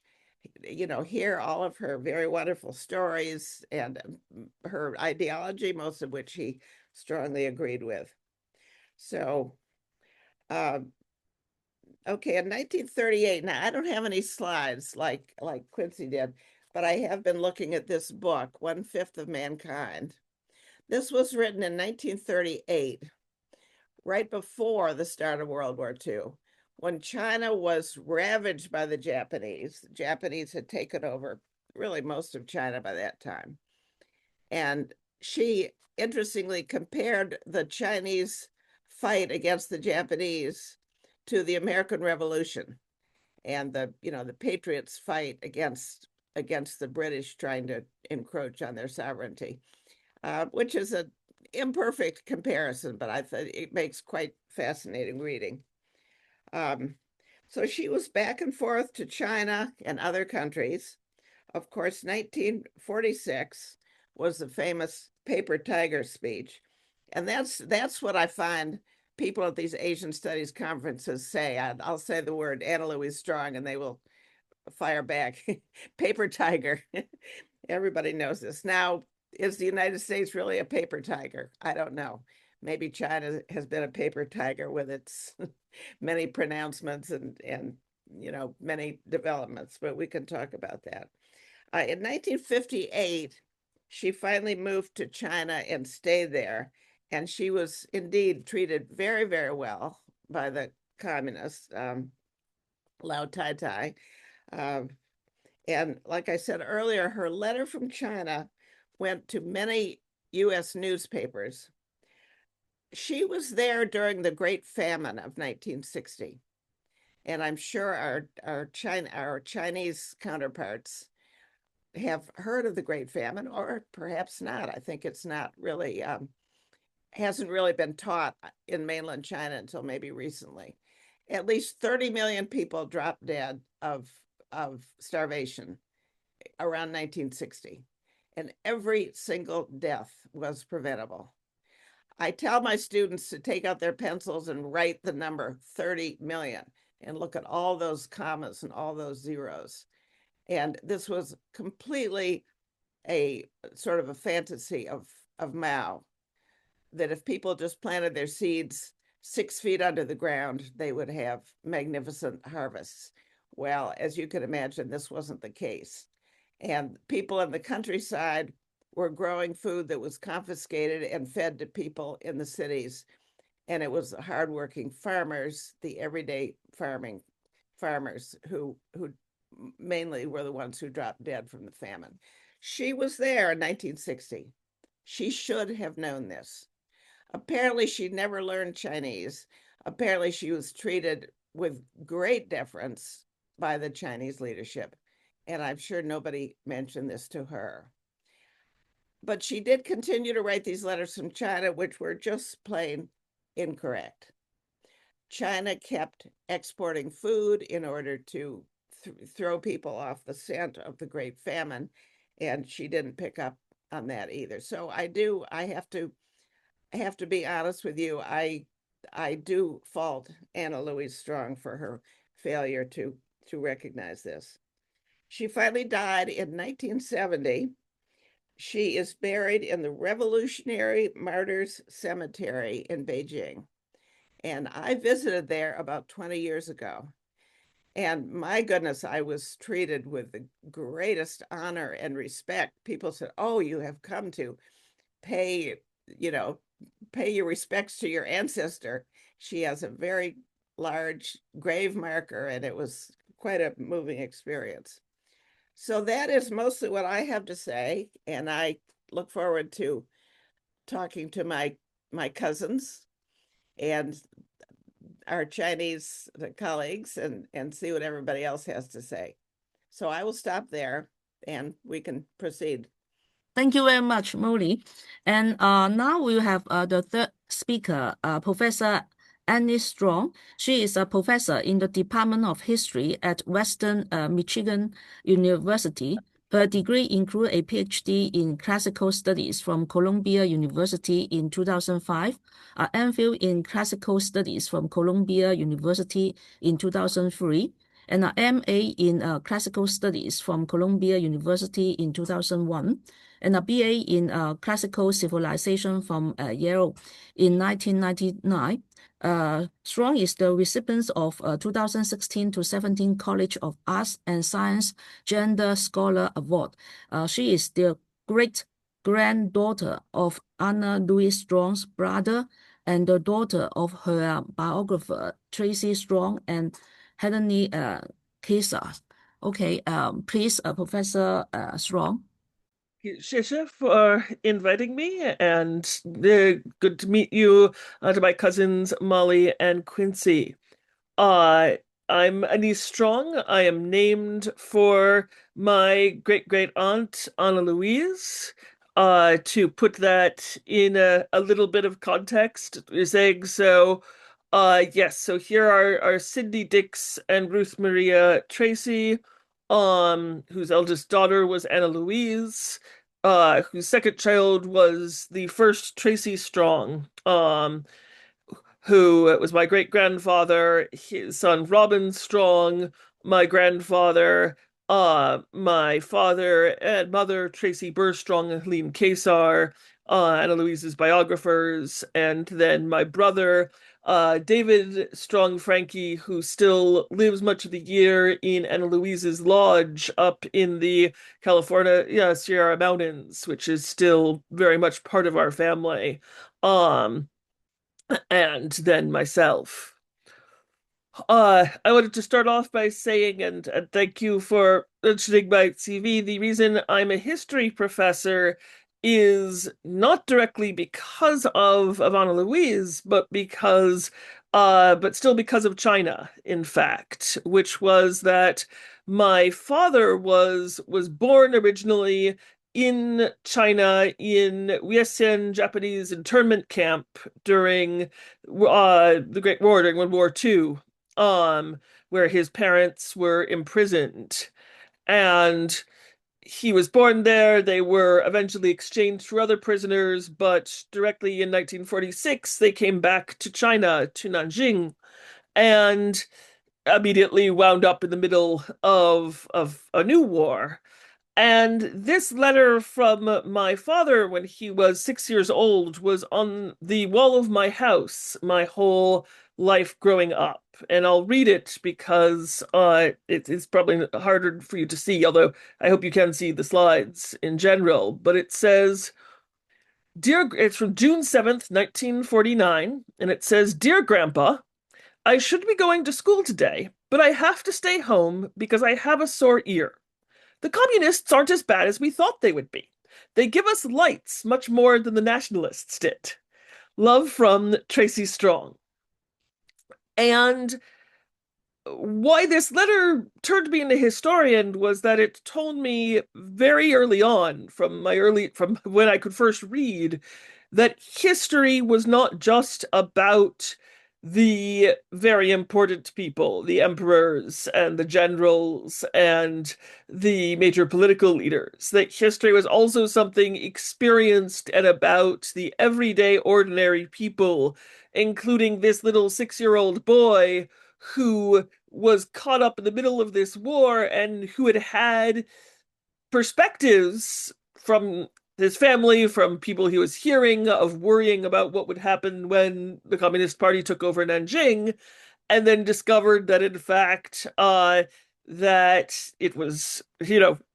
hear all of her very wonderful stories and her ideology, most of which he strongly agreed with. So, okay, in 1938, now I don't have any slides like Quincy did, but I have been looking at this book, 1/5 of Mankind. This was written in 1938, right before the start of World War II, when China was ravaged by the Japanese. The Japanese had taken over really most of China by that time. And she interestingly compared the Chinese fight against the Japanese to the American Revolution and the Patriots' fight against the British trying to encroach on their sovereignty, which is an imperfect comparison, but I thought it makes quite fascinating reading. So she was back and forth to China and other countries. Of course, 1946 was the famous Paper Tiger speech. And that's what I find people at these Asian studies conferences say. I'll say the word Anna Louise Strong and they will fire back, Paper Tiger. Everybody knows this. Now, is the United States really a paper tiger? I don't know. Maybe China has been a paper tiger with its many pronouncements and many developments, but we can talk about that. In 1958, she finally moved to China and stayed there. And she was indeed treated very, very well by the communists, Lao Tai-tai. And like I said earlier, her letter from China went to many US newspapers. She was there during the Great Famine of 1960. And I'm sure our Chinese counterparts have heard of the Great Famine, or perhaps not. I think it's not really hasn't really been taught in mainland China until maybe recently. At least 30 million people dropped dead of starvation around 1960, and every single death was preventable. I tell my students to take out their pencils and write the number 30 million and look at all those commas and all those zeros. And this was completely a sort of a fantasy of Mao, that if people just planted their seeds 6 feet under the ground, they would have magnificent harvests. Well, as you can imagine, this wasn't the case. And people in the countryside were growing food that was confiscated and fed to people in the cities. And it was the hardworking farmers, the everyday farmers who mainly were the ones who dropped dead from the famine. She was there in 1960. She should have known this. Apparently, she never learned Chinese. Apparently, she was treated with great deference by the Chinese leadership. And I'm sure nobody mentioned this to her. But she did continue to write these letters from China, which were just plain incorrect. China kept exporting food in order to throw people off the scent of the Great Famine, and she didn't pick up on that either. So I have to be honest with you. I do fault Anna Louise Strong for her failure to recognize this. She finally died in 1970. She is buried in the Revolutionary Martyrs Cemetery in Beijing. And I visited there about 20 years ago. And my goodness, I was treated with the greatest honor and respect. People said, "Oh, you have come to pay your respects to your ancestor." She has a very large grave marker, and it was quite a moving experience. So that is mostly what I have to say, and I look forward to talking to my cousins and our Chinese colleagues and see what everybody else has to say. So I will stop there and we can proceed. Thank you very much, Molly. And now we have the third speaker, Professor Annie Strong. She is a professor in the Department of History at Western Michigan University. Her degree includes a PhD in Classical Studies from Columbia University in 2005, an MPhil in Classical Studies from Columbia University in 2003, and an MA in Classical Studies from Columbia University in 2001, and a BA in Classical Civilization from Yale in 1999. Strong is the recipient of 2016 to 17 College of Arts and Science Gender Scholar Award. She is the great-granddaughter of Anna Louise Strong's brother and the daughter of her biographer, Tracy Strong and Helene Kessler. Okay, please, Professor Strong. Shisha, for inviting me, and good to meet you, to my cousins Molly and Quincy. I'm Anise Strong. I am named for my great aunt Anna Louise. To put that in a little bit of context, saying so. Yes. So here are Cindy Dix and Ruth Maria Tracy, whose eldest daughter was Anna Louise, whose second child was the first Tracy Strong, who was my great-grandfather, his son Robin Strong, my grandfather, my father and mother, Tracy Burr Strong and Helene Kessler, Anna Louise's biographers, and then my brother, David Strong Frankie, who still lives much of the year in Anna Louise's lodge up in the California, Sierra Mountains, which is still very much part of our family. And then myself. I wanted to start off by saying, and thank you for mentioning my CV. The reason I'm a history professor is not directly because of Anna Louise, but still because of China, in fact, which was that my father was born originally in China in Wiesen Japanese internment camp during the Great War, during World War II, where his parents were imprisoned. And he was born there. They were eventually exchanged for other prisoners, but directly in 1946, they came back to China, to Nanjing, and immediately wound up in the middle of a new war. And this letter from my father when he was 6 years old was on the wall of my house my whole life growing up. And I'll read it because it's probably harder for you to see, although I hope you can see the slides in general. But it says, it's from June 7th, 1949, and it says, Dear Grandpa, I should be going to school today, but I have to stay home because I have a sore ear. The communists aren't as bad as we thought they would be. They give us lights much more than the nationalists did. Love from Tracy Strong. And why this letter turned me into a historian was that it told me very early on, from when I could first read, that history was not just about the very important people, the emperors and the generals and the major political leaders, that history was also something experienced and about the everyday ordinary people, including this little 6-year-old boy who was caught up in the middle of this war and who had perspectives from his family, from people he was hearing, of worrying about what would happen when the Communist Party took over Nanjing, and then discovered that in fact that it was,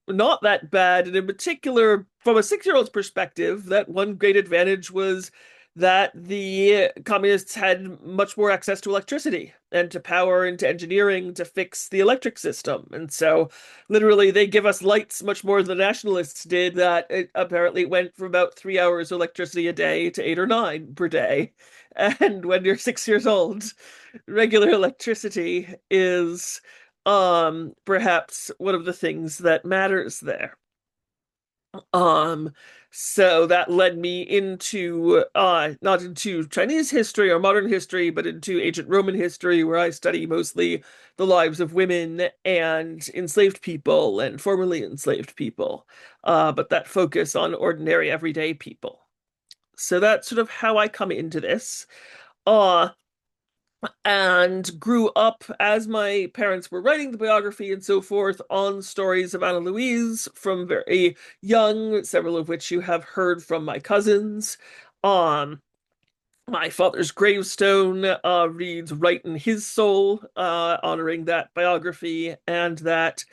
not that bad. And in particular, from a 6-year-old's perspective, that one great advantage was that the communists had much more access to electricity and to power and to engineering to fix the electric system. And so literally they give us lights much more than the nationalists did, that it apparently went from about 3 hours electricity a day to 8 or 9 per day. And when you're 6 years old, regular electricity is perhaps one of the things that matters there. So that led me into not into Chinese history or modern history, but into ancient Roman history, where I study mostly the lives of women and enslaved people and formerly enslaved people, but that focus on ordinary everyday people. So that's sort of how I come into this. And grew up as my parents were writing the biography and so forth on stories of Anna Louise from very young, several of which you have heard from my cousins. My father's gravestone reads "Right in his soul," honoring that biography and that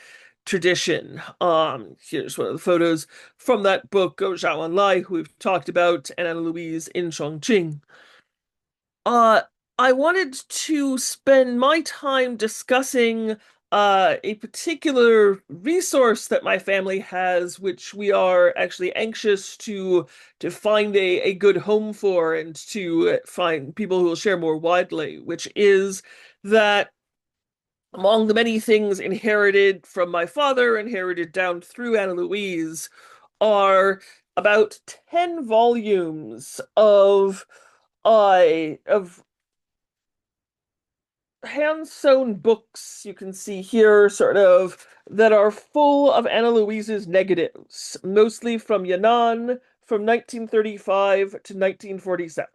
tradition. Here's one of the photos from that book of Zhao Enlai, who we've talked about, and Anna Louise in Chongqing. I wanted to spend my time discussing a particular resource that my family has, which we are actually anxious to find a good home for and to find people who will share more widely, which is that among the many things inherited from my father, inherited down through Anna Louise, are about 10 volumes of hand-sewn books you can see here, sort of, that are full of Anna Louise's negatives, mostly from Yan'an from 1935 to 1947.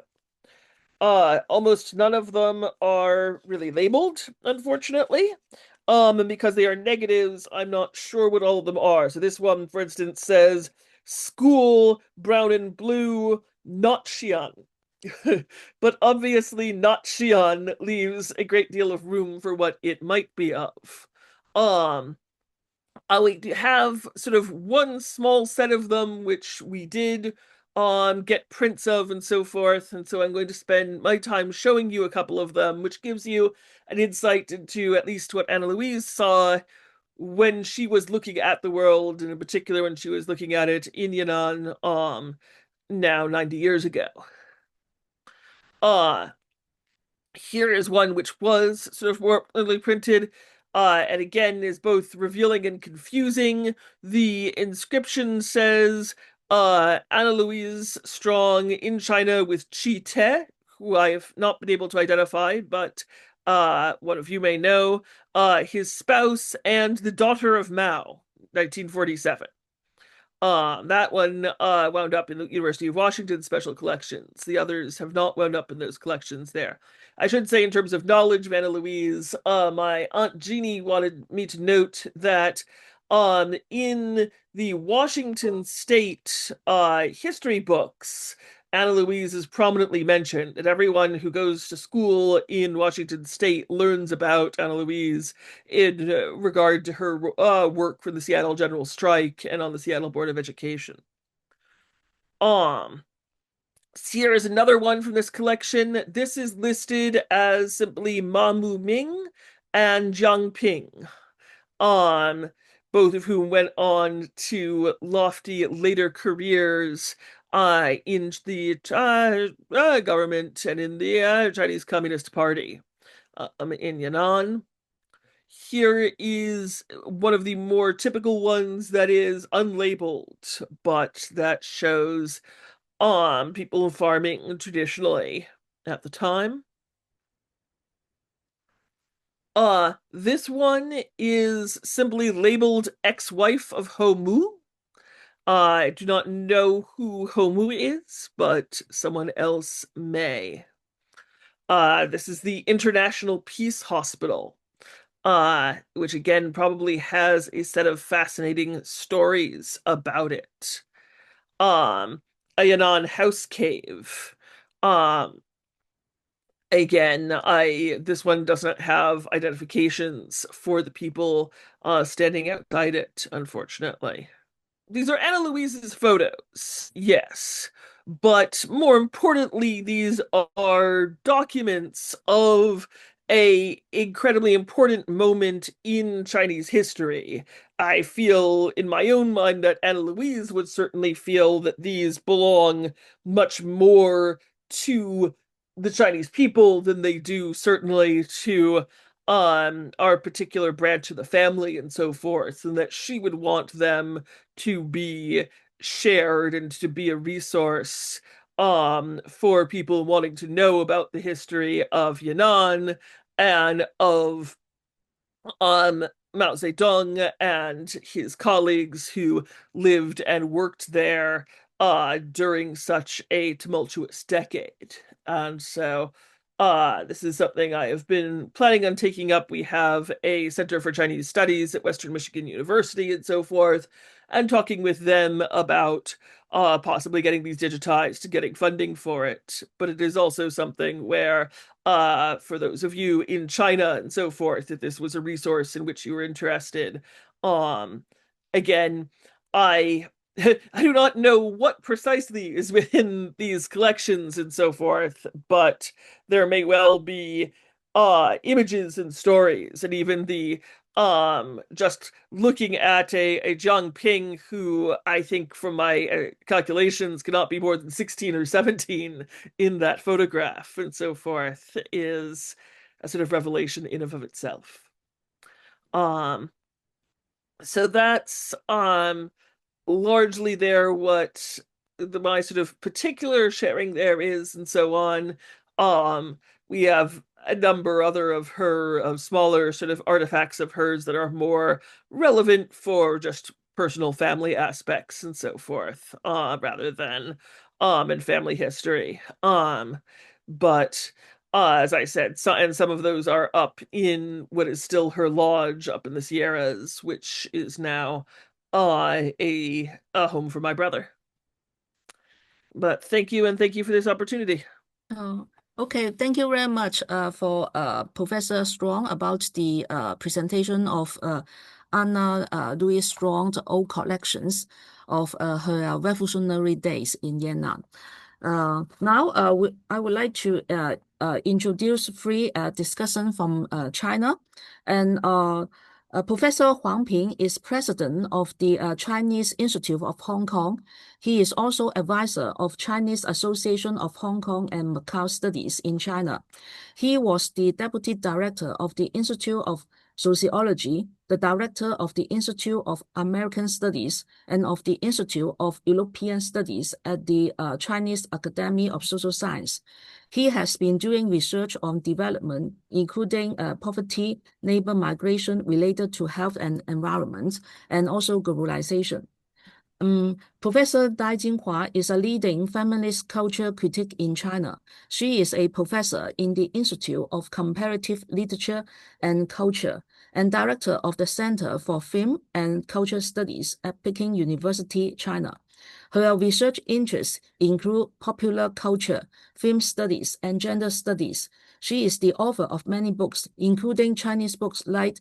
Almost none of them are really labeled, unfortunately. And because they are negatives, I'm not sure what all of them are. So this one, for instance, says, "School, brown and blue, not Xi'an." But obviously not Xi'an leaves a great deal of room for what it might be of. We have sort of one small set of them which we did get prints of and so forth, and so I'm going to spend my time showing you a couple of them, which gives you an insight into at least what Anna Louise saw when she was looking at the world, and in particular when she was looking at it in Yan'an now 90 years ago. Here is one which was sort of more early printed. and again is both revealing and confusing. The inscription says, Anna Louise Strong in China with Shih Teh, who I have not been able to identify, but one of you may know, his spouse and the daughter of Mao, 1947. That one wound up in the University of Washington special collections. The others have not wound up in those collections there. I should say, in terms of knowledge of Anna Louise, my Aunt Jeannie wanted me to note that in the Washington State history books, Anna Louise is prominently mentioned, and everyone who goes to school in Washington State learns about Anna Louise in regard to her work for the Seattle General Strike and on the Seattle Board of Education. Here is another one from this collection. This is listed as simply Ma Mu-ming and Jiang Ping, both of whom went on to lofty later careers in the government and in the Chinese Communist Party in Yan'an. Here is one of the more typical ones that is unlabeled, but that shows people farming traditionally at the time. This one is simply labeled ex-wife of Ho Mu. I do not know who Ho Mu is, but someone else may. This is the International Peace Hospital, which again probably has a set of fascinating stories about it. A Yan'an house cave. Again, this one doesn't have identifications for the people standing outside it, unfortunately. These are Anna Louise's photos, yes, but more importantly, these are documents of a incredibly important moment in Chinese history. I feel in my own mind that Anna Louise would certainly feel that these belong much more to the Chinese people than they do certainly to our particular branch of the family and so forth, and that she would want them to be shared and to be a resource for people wanting to know about the history of Yan'an and of Mao Tse-tung and his colleagues who lived and worked there during such a tumultuous decade. And so this is something I have been planning on taking up. We have a Center for Chinese Studies at Western Michigan University and so forth, and talking with them about possibly getting these digitized, getting funding for it. But it is also something where, for those of you in China and so forth, if this was a resource in which you were interested, again, I do not know what precisely is within these collections and so forth, but there may well be images and stories, and even the just looking at a Jiang Ping, who I think from my calculations cannot be more than 16 or 17 in that photograph and so forth, is a sort of revelation in and of itself. So that's largely there what my sort of particular sharing there is and so on. We have a number other of smaller sort of artifacts of hers that are more relevant for just personal family aspects and so forth, rather than in family history. But as I said, and some of those are up in what is still her lodge up in the Sierras, which is now a home for my brother. But thank you, and thank you for this opportunity. Oh, okay. Thank you very much for Professor Strong about the presentation of Anna Louise Strong's old collections of her revolutionary days in Yan'an. Now, I would like to introduce three discussants from China. And Professor Huang Ping is president of the Chinese Institute of Hong Kong. He is also advisor of Chinese Association of Hong Kong and Macau Studies in China. He was the deputy director of the Institute of Sociology, the director of the Institute of American Studies and of the Institute of European Studies at the Chinese Academy of Social Science. He has been doing research on development, including poverty, labor migration related to health and environment, and also globalization. Professor Dai Jinhua is a leading feminist culture critic in China. She is a professor in the Institute of Comparative Literature and Culture and director of the Center for Film and Culture Studies at Peking University, China. Her research interests include popular culture, film studies, and gender studies. She is the author of many books, including Chinese books like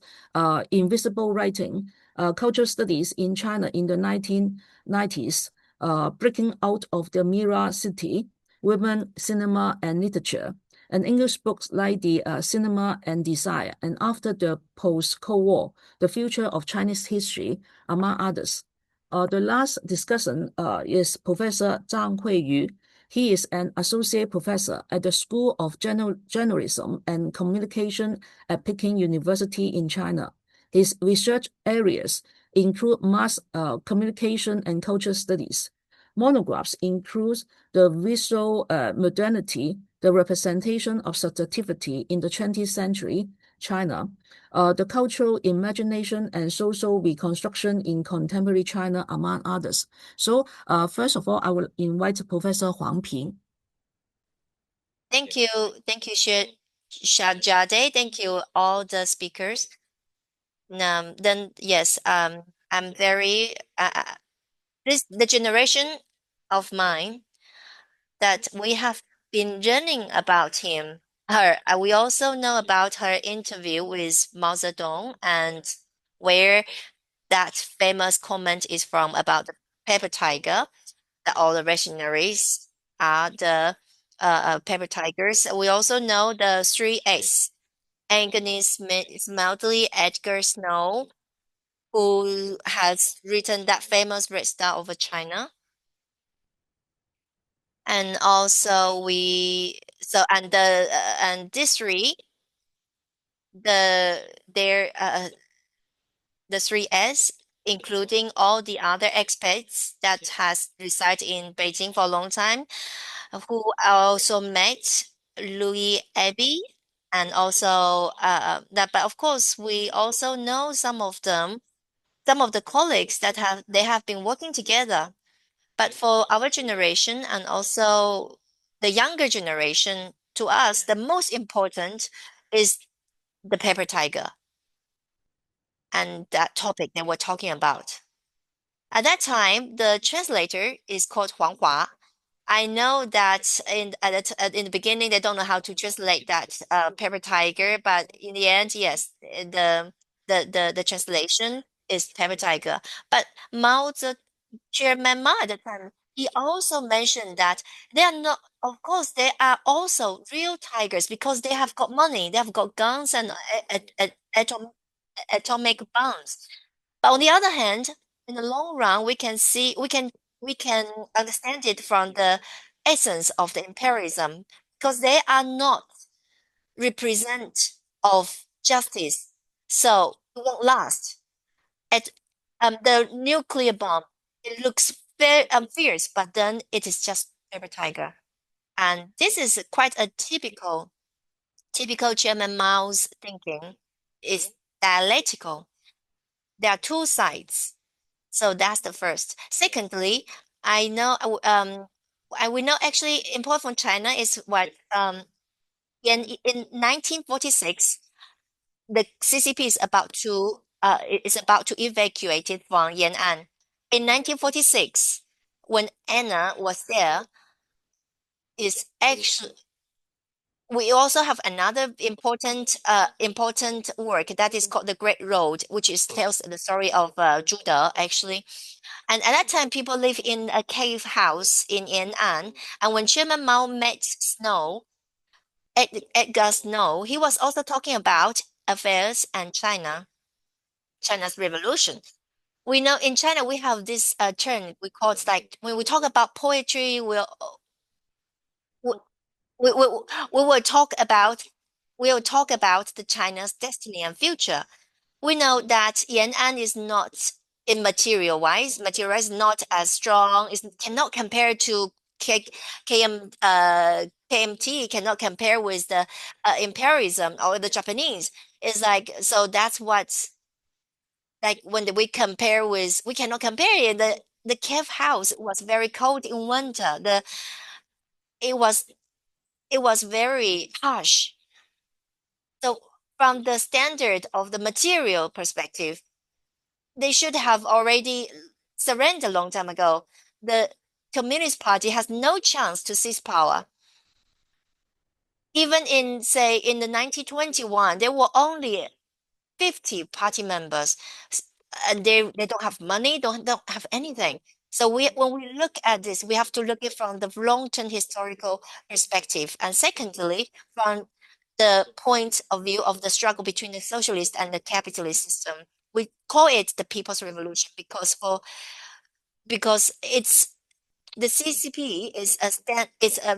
Invisible Writing, Cultural Studies in China in the 1990s, Breaking Out of the Mirror City, Women, Cinema, and Literature, and English books like The Cinema and Desire, and After the Post-Cold War, The Future of Chinese History, among others. The last discussion is Professor Zhang Huiyu. He is an associate professor at the School of Journalism and Communication at Peking University in China. His research areas include mass communication and culture studies. Monographs include the visual modernity, the representation of subjectivity in the 20th century China, the cultural imagination and social reconstruction in contemporary China, among others. So, first of all, I will invite Professor Huang Ping. Thank you, Shahjade. Thank you, all the speakers. Then yes, I'm very the generation of mine that we have been learning about him. We also know about her interview with Mao Zedong and where that famous comment is from about the paper tiger, that all the revolutionaries are the paper tigers. We also know the three A's, Anthony Smedley, Edgar Snow, who has written that famous Red Star over China. And also and these three, their the three S, including all the other expats that has resided in Beijing for a long time, who also met Louis Abbey, and also that. But of course, we also know some of them, some of the colleagues that they have been working together. But for our generation and also the younger generation, to us, the most important is the paper tiger and that topic that we're talking about. At that time, the translator is called Huang Hua. I know that in the beginning they don't know how to translate that paper tiger, but in the end, yes, the translation is paper tiger. But Chairman Mao at the time, he also mentioned that they are not, of course, they are also real tigers because they have got money, they have got guns and atomic bombs. But on the other hand, in the long run, we can understand it from the essence of the imperialism because they are not represent of justice, so it won't last. At the nuclear bomb, it looks very fierce, but then it is just paper tiger, and this is quite a typical Chairman Mao's thinking. Is dialectical. There are two sides. So that's the first. Secondly, I know we know actually import from China is what in 1946 the CCP is about to evacuate it from Yan'an. In 1946, when Anna was there, is actually we also have another important work that is called the Great Road, which is tells the story of Judah actually. And at that time, people live in a cave house in Yan'an. And when Chairman Mao met Edgar Snow, he was also talking about affairs and China's revolution. We know in China we have this term we call it like when we talk about poetry, we, we, we will talk about the China's destiny and future. we know that Yan'an is not in material-wise not as strong, it cannot compare to KMT, cannot compare with the imperialism or the Japanese. It's like, so that's what's like when we compare with, we cannot compare it. The cave house was very cold in winter. It was it was very harsh. So from the standard of the material perspective, they should have already surrendered a long time ago. The Communist Party has no chance to seize power. Even in, say, in the 1921, there were only 50 party members, and they don't have money, don't have anything. So when we look at this, we have to look at it from the long-term historical perspective. And secondly, from the point of view of the struggle between the socialist and the capitalist system. We call it the People's Revolution because it's the CCP is a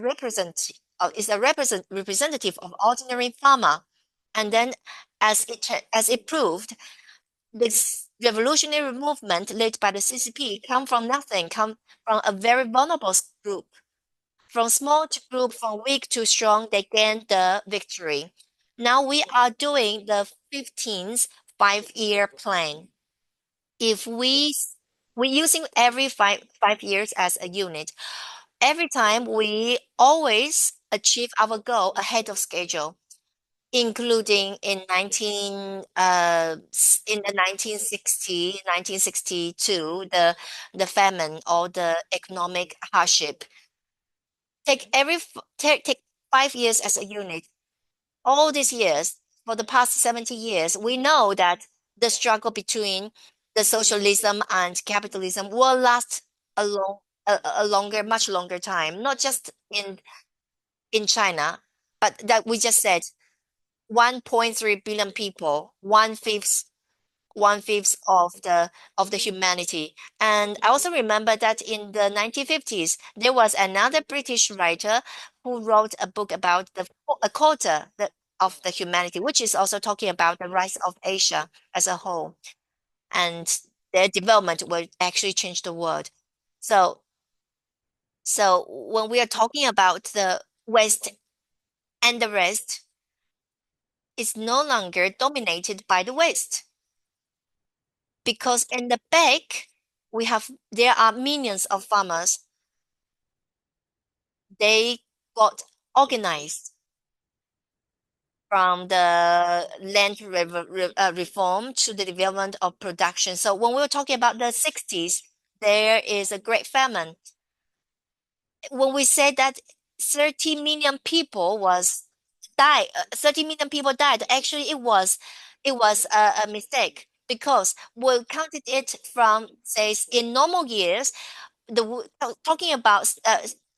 representative of ordinary farmer, and then as it proved, this revolutionary movement led by the CCP come from nothing, come from a very vulnerable group. From small to group, from weak to strong, they gained the victory. Now we are doing the 15th 5-year plan. If we're using every five years as a unit, every time we always achieve our goal ahead of schedule, including in the 1962, the famine or the economic hardship. Take 5 years as a unit. All these years, for the past 70 years, we know that the struggle between the socialism and capitalism will last much longer time, not just in China, but that we just said 1.3 billion people, one fifth of the humanity. And I also remember that in the 1950s, there was another British writer who wrote a book about a quarter of the humanity, which is also talking about the rise of Asia as a whole, and their development will actually change the world. So, so when we are talking about the West and the rest, it's no longer dominated by the West. Because in the back, there are millions of farmers. They got organized from the land reform to the development of production. So when we were talking about the 60s, there is a great famine. When we said that 30 million people died, 30 million people died, actually it was a mistake, because we counted it from, say, in normal years, talking about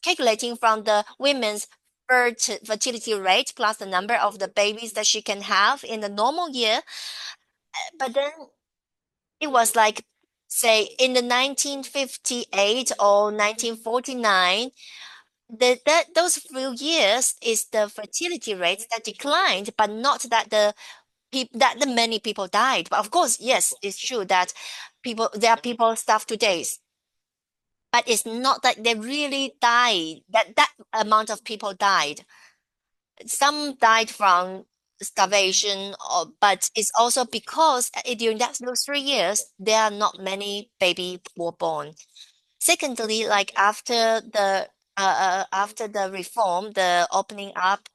calculating from the women's fertility rate plus the number of the babies that she can have in the normal year. But then it was like, say, in the 1958 or 1949, those few years is the fertility rate that declined, but not that the many people died. But of course, yes, it's true that there are people starved to death. But it's not that they really died, that amount of people died. Some died from starvation, but it's also because during those 3 years, there are not many baby were born. Secondly, like after the reform, the opening up,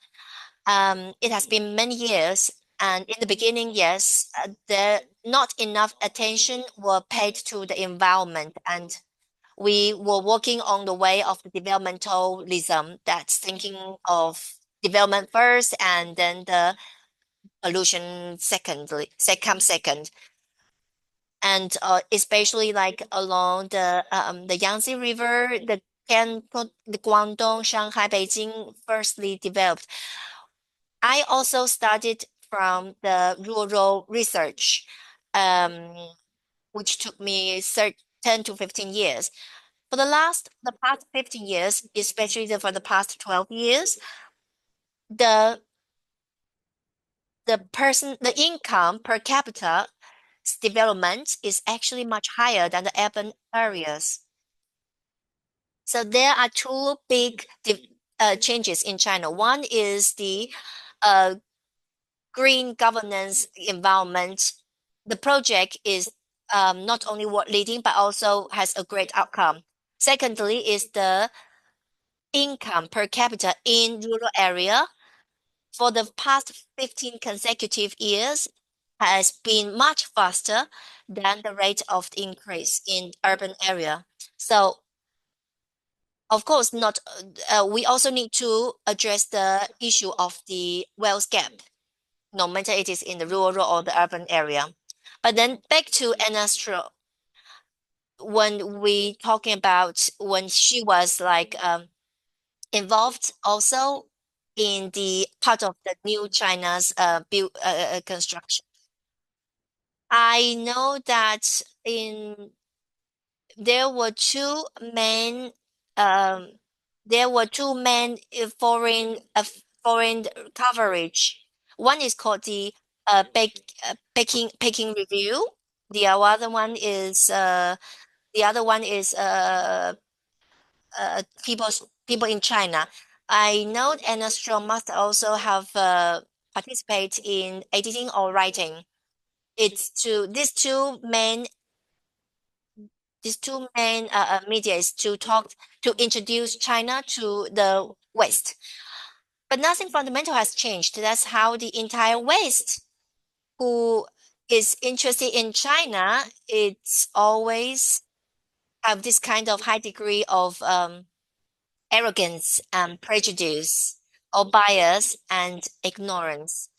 it has been many years. And in the beginning, yes, there not enough attention were paid to the environment, and we were working on the way of the developmentalism, that's thinking of development first and then the pollution second. And especially like along the Yangtze River, the Guangdong, Shanghai, Beijing firstly developed. I also started from the rural research, which took me 10 to 15 years. For the past 15 years, especially for the past 12 years, the income per capita development is actually much higher than the urban areas. So there are two big changes in China. One is the green governance environment. The project is not only world leading but also has a great outcome. Secondly is the income per capita in rural area for the past 15 consecutive years has been much faster than the rate of the increase in urban area. So of course, not. We also need to address the issue of the wealth gap, no matter it is in the rural or the urban area. But then back to Anna Strong, when we talking about when she was like involved also in the part of the new China's construction. I know that in there were two main um foreign coverage. One is called the Peking Review. The other one is people in China. I know Anna Strong must also have participate in editing or writing. It's to these two main media is to introduce China to the West. But nothing fundamental has changed. That's how the entire West, who is interested in China, it's always have this kind of high degree of arrogance and prejudice or bias and ignorance.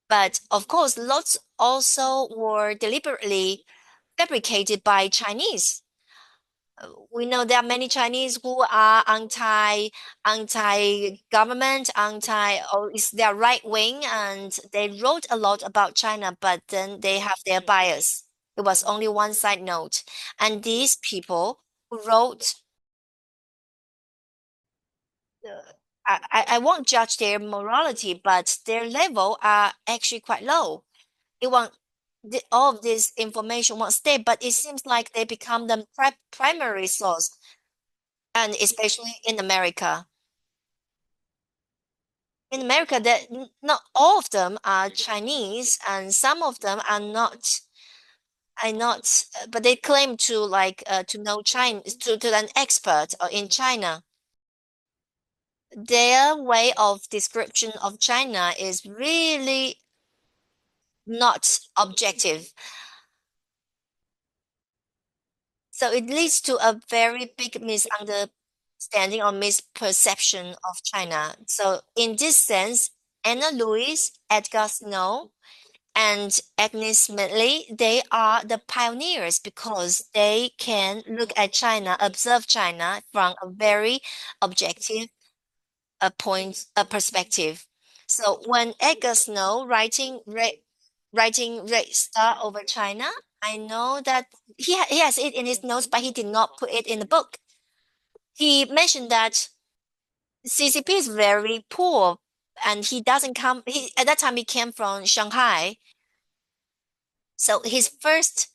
But of course, lots also were deliberately fabricated by Chinese. We know there are many Chinese who are anti-government, or is their right wing, and they wrote a lot about China, but then they have their bias. It was only one side note, and these people who wrote, I won't judge their morality, but their level are actually quite low. It won't. All of this information won't stay, but it seems like they become the primary source, and especially in America. In America, that not all of them are Chinese, and some of them are not. Are not, but they claim to to know China, to an expert in China. Their way of description of China is really not objective. So it leads to a very big misunderstanding or misperception of China. So in this sense, Anna Louise, Edgar Snow, and Agnes Smedley, they are the pioneers because they can look at China, observe China from a very objective perspective. So when Edgar Snow writing Red Star over China, I know that he has it in his notes, but he did not put it in the book. He mentioned that CCP is very poor, and he doesn't come. He at that time he came from Shanghai, so his first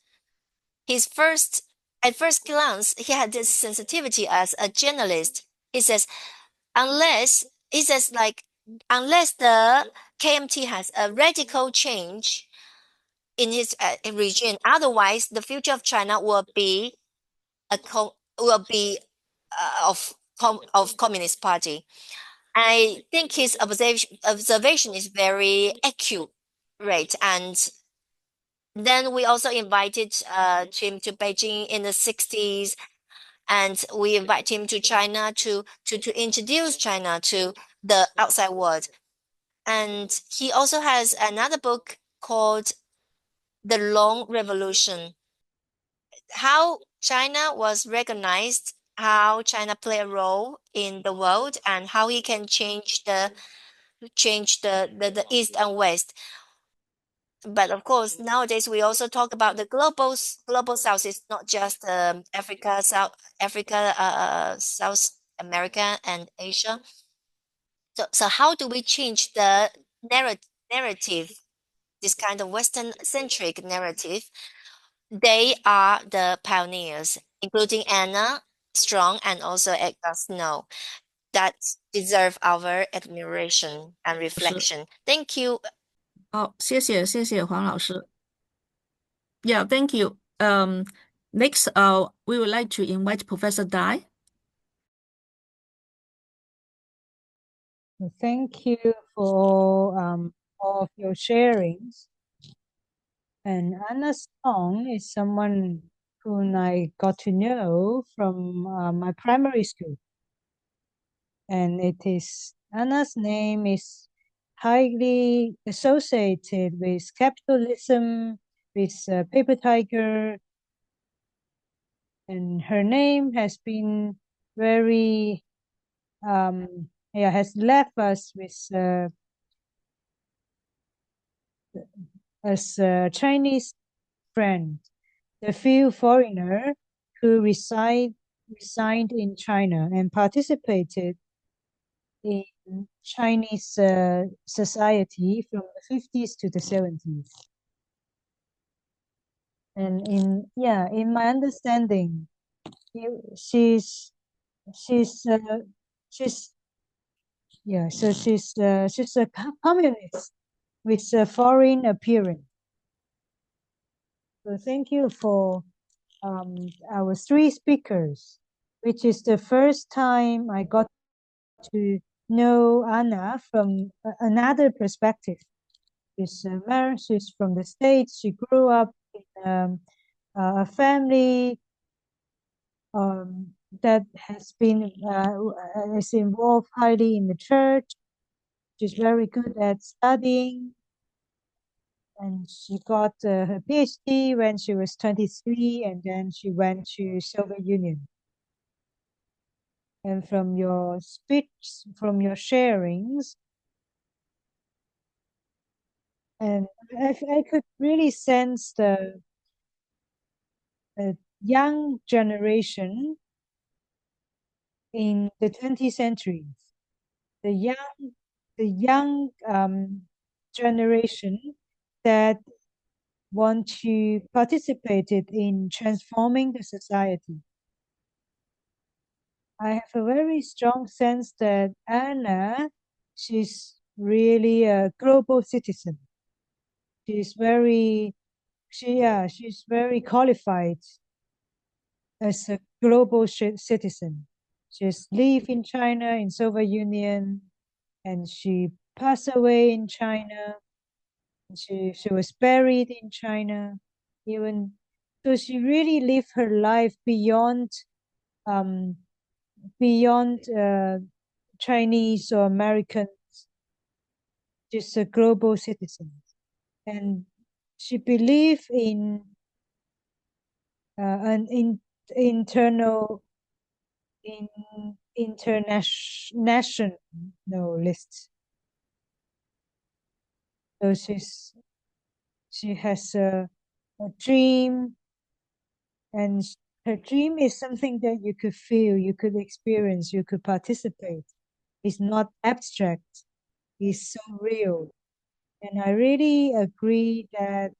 at first glance he had this sensitivity as a journalist. He says unless he says like unless the KMT has a radical change in his region. Otherwise, the future of China will be will be of Communist Party. I think his observation is very accurate, and then we also invited him to Beijing in the 60s, and we invite him to China to introduce China to the outside world. And he also has another book called The Long Revolution, how China was recognized, how China play a role in the world, and how he can change the East and West. But of course, nowadays we also talk about the global South. It's not just Africa, South America, and Asia. So how do we change the narrative this kind of Western-centric narrative, they are the pioneers, including Anna Strong and also Edgar Snow, that deserve our admiration and reflection. Thank you. 好，谢谢黄老师。Yeah, thank you. Next, we would like to invite Professor Dai. Thank you for all of your sharings. And Anna Song is someone whom I got to know from my primary school. And Anna's name is highly associated with capitalism, with paper tiger, and her name has been very has left us with as a Chinese friend, the few foreigner who resigned in China and participated in Chinese society from the 50s to the 70s. And in my understanding, she's a communist with a foreign appearance. So thank you for our three speakers, which is the first time I got to know Anna from another perspective. She's from the States. She grew up in a family that has been is involved highly in the church. She's very good at studying, and she got her PhD when she was 23, and then she went to Soviet Union. And from your speech, from your sharings, and I could really sense the young generation in the 20th century, the young generation that want to participate in transforming the society. I have a very strong sense that Anna, she's really a global citizen. She's very qualified as a global citizen. She's lived in China, in Soviet Union, and she passed away in China. She was buried in China. So she really lived her life beyond Chinese or Americans. She's a global citizen, and she believed in an internationalist. So she has a dream, and her dream is something that you could feel, you could experience, you could participate. It's not abstract, it's so real. And I really agree that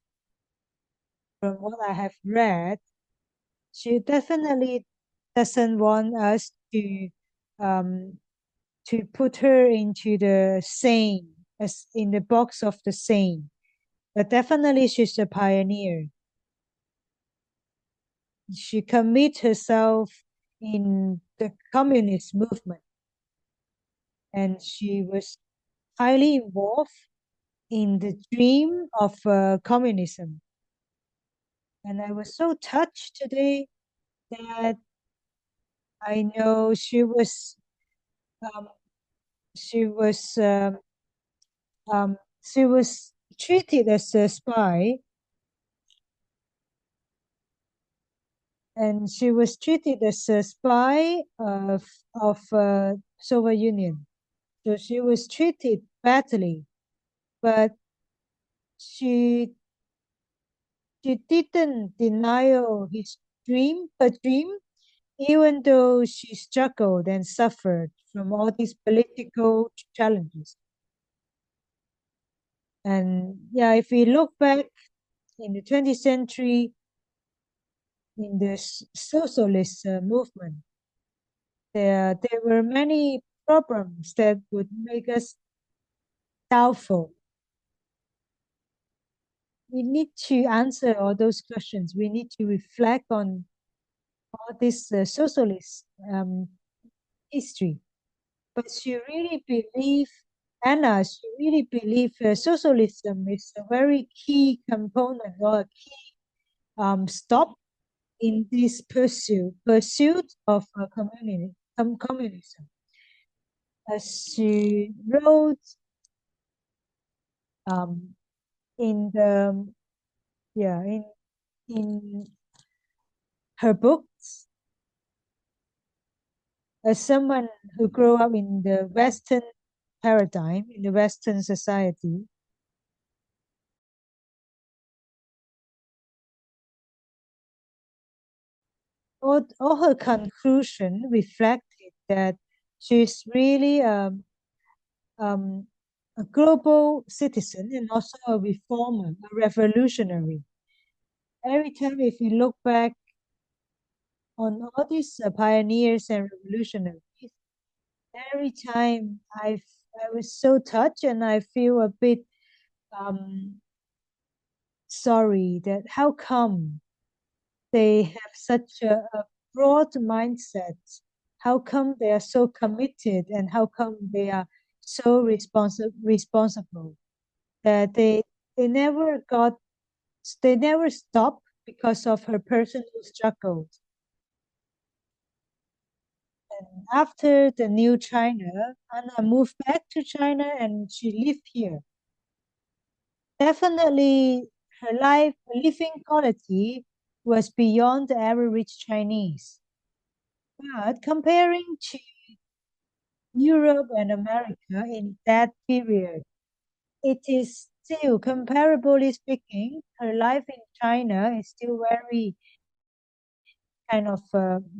from what I have read, she definitely doesn't want us to put her into the sane, as in the box of the sane. But definitely she's a pioneer. She commit herself in the communist movement, and she was highly involved in the dream of communism. And I was so touched today that I know she was treated as a spy, and she was treated as a spy of Soviet Union. So she was treated badly, but she didn't deny her dream, even though she struggled and suffered from all these political challenges. And yeah, if we look back in the 20th century, in the socialist movement, there were many problems that would make us doubtful. We need to answer all those questions. We need to reflect on all this socialist history. But she really believed, Anna, she really believed socialism is a very key component or a key stop in this pursuit of communism. As she wrote in the in her books, as someone who grew up in the Western paradigm, in the Western society, all her conclusion reflected that she's really a global citizen and also a reformer, a revolutionary. Every time, if you look back on all these pioneers and revolutionaries, every time I was so touched and I feel a bit sorry that how come they have such a broad mindset? How come they are so committed and how come they are so responsible that they never got they never stopped because of her personal struggles. And after the new China, Anna moved back to China and she lived here. Definitely, her living quality was beyond the average Chinese. But comparing to Europe and America in that period, it is still, comparably speaking, her life in China is still very kind of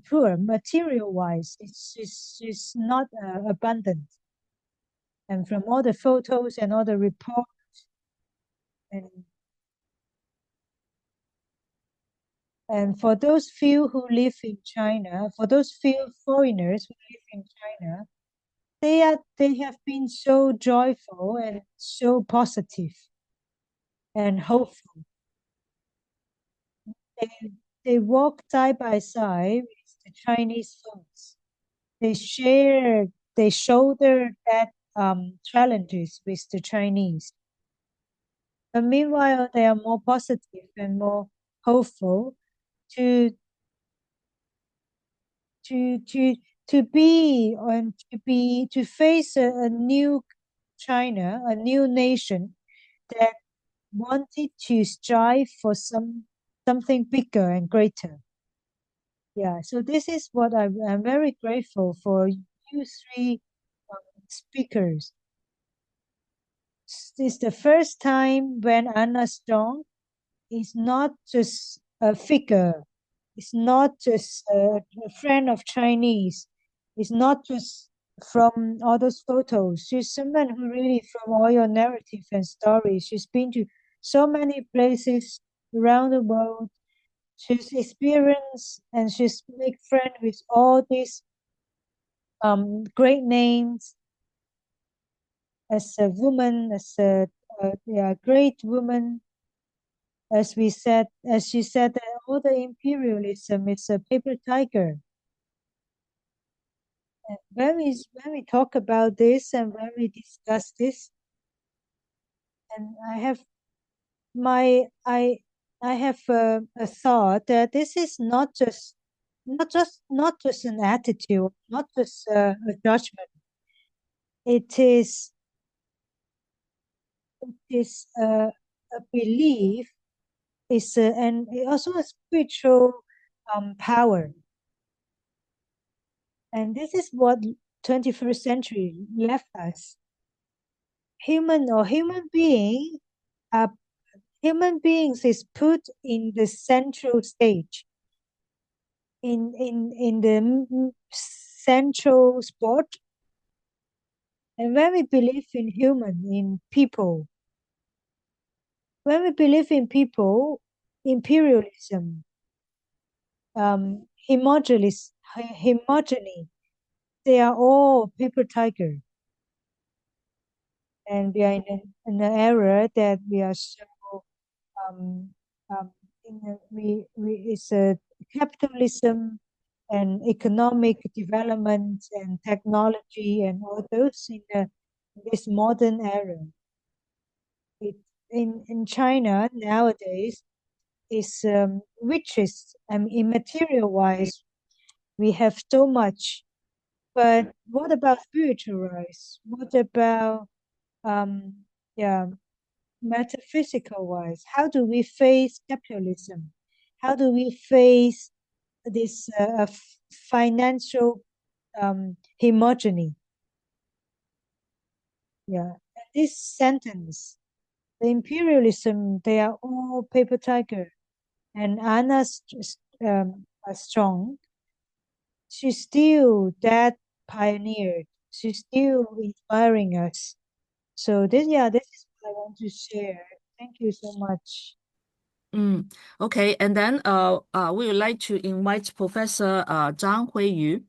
poor material-wise. It's not abundant. And from all the photos and all the reports, and for those few who live in China, for those few foreigners who live in China, they have been so joyful and so positive and hopeful. They walk side by side with the Chinese folks. They shoulder that challenges with the Chinese. But meanwhile, they are more positive and more hopeful to to to to face a new China, a new nation that wanted to strive for something bigger and greater. Yeah, so this is what I'm very grateful for you three speakers. This is the first time when Anna Strong is not just a figure, it's not just a friend of Chinese, it's not just from all those photos. She's someone who really, from all your narrative and stories, she's been to so many places around the world. She's experienced and she's made friends with all these great names as a woman, as a great woman. As she said that all the imperialism is a paper tiger. And when we talk about this and when we discuss this, and I have a thought that this is not just an attitude, not just a judgment. It is a belief. And also a spiritual power. And this is what 21st century left us. Human beings is put in the central stage, in the central spot. And when we believe in in people, when we believe in people, imperialism, homogeny, they are all paper tiger. And we are in an era that we are so um, it's a capitalism and economic development and technology and all those in this modern era. In China nowadays is riches and in material wise we have so much, but what about spiritual wise? What about yeah, metaphysical wise? How do we face capitalism? How do we face this financial homogeny? Yeah, and this sentence, the imperialism, they are all paper tiger. And Anna Strong, she's still that pioneer. She's still inspiring us. So this is what I want to share. Thank you so much. Okay, and then we would like to invite Professor Zhang Huiyu.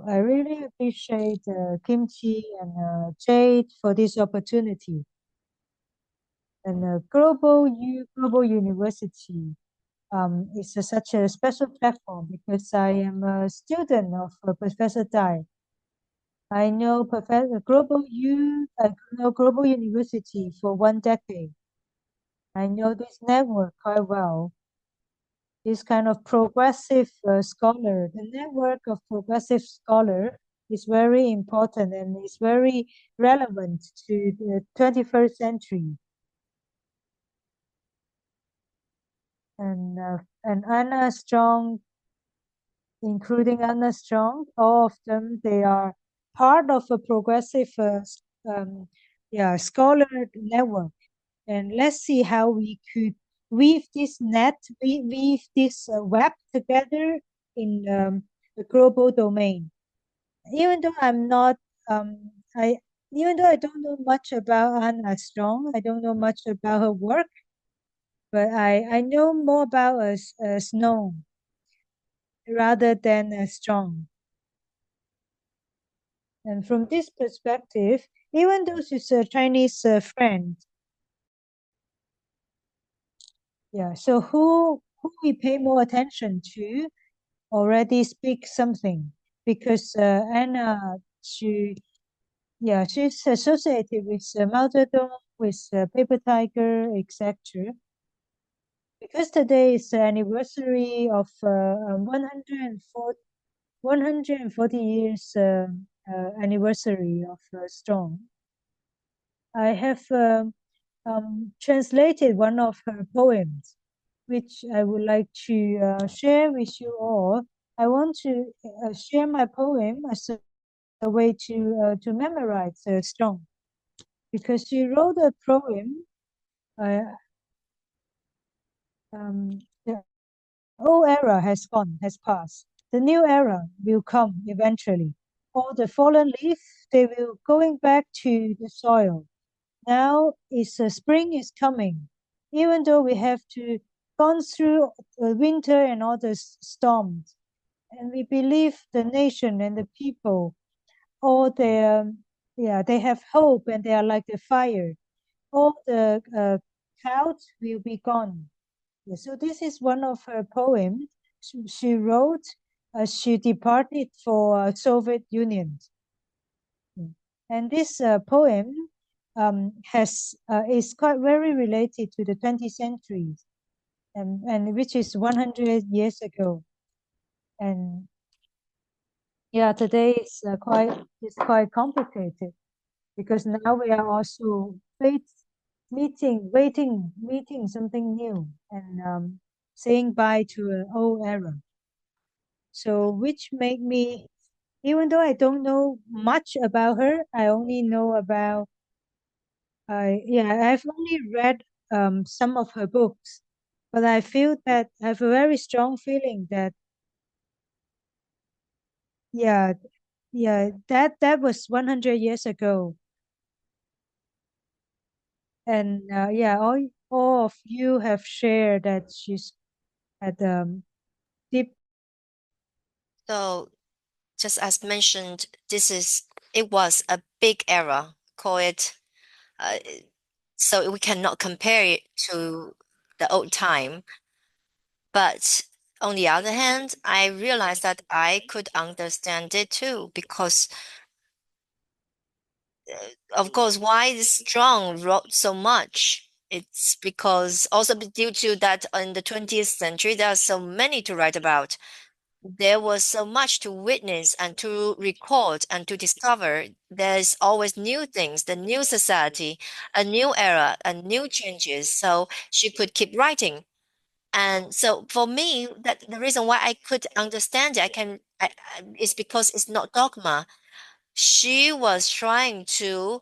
I really appreciate Kimchi and Jade for this opportunity. And Global University is such a special platform because I am a student of Professor Dai. I know Global University for 1 decade. I know this network quite well. This kind of progressive scholar, the network of progressive scholar is very important and is very relevant to the 21st century. And Anna Strong, including Anna Strong, all of them, they are part of a progressive scholar network. And let's see how we could weave this web together in the global domain. Even though I'm not, I even though I don't know much about Anna Strong, I don't know much about her work, but I know more about a Snow rather than a Strong. And from this perspective, even though she's a Chinese friend, yeah, so who we pay more attention to already speak something because Anna, she's associated with Mao Tse-tung, with Paper Tiger, etc. Because today is the anniversary of 140 years anniversary of Strong. I have translated one of her poems, which I would like to share with you all. I want to share my poem as a way to memorize Strong, because she wrote a poem. The old era has gone, has passed. The new era will come eventually. All the fallen leaf, they will going back to the soil. Now is spring is coming, even though we have to gone through the winter and all the storms, and we believe the nation and the people, all their they have hope and they are like the fire. All the clouds will be gone. Yeah, so this is one of her poems she wrote as she departed for Soviet Union. And this poem is quite very related to the 20th century, and which is 100 years ago. And yeah, today it's quite complicated because now we are also meeting something new and saying bye to an old era. So which made me, even though I don't know much about her, I only know about I've only read some of her books, but I feel that I have a very strong feeling that yeah, that was 100 years ago. And yeah, all of you have shared that she's had deep. So just as mentioned, it was a big era. Call it uh, so we cannot compare it to the old time. But on the other hand, I realized that I could understand it too, because of course, why Strong wrote so much? It's because also due to that in the 20th century, there are so many to write about. There was so much to witness and to record and to discover. There's always new things, the new society, a new era, and new changes. So she could keep writing. And so for me, that the reason why I could understand it, is because it's not dogma. She was trying to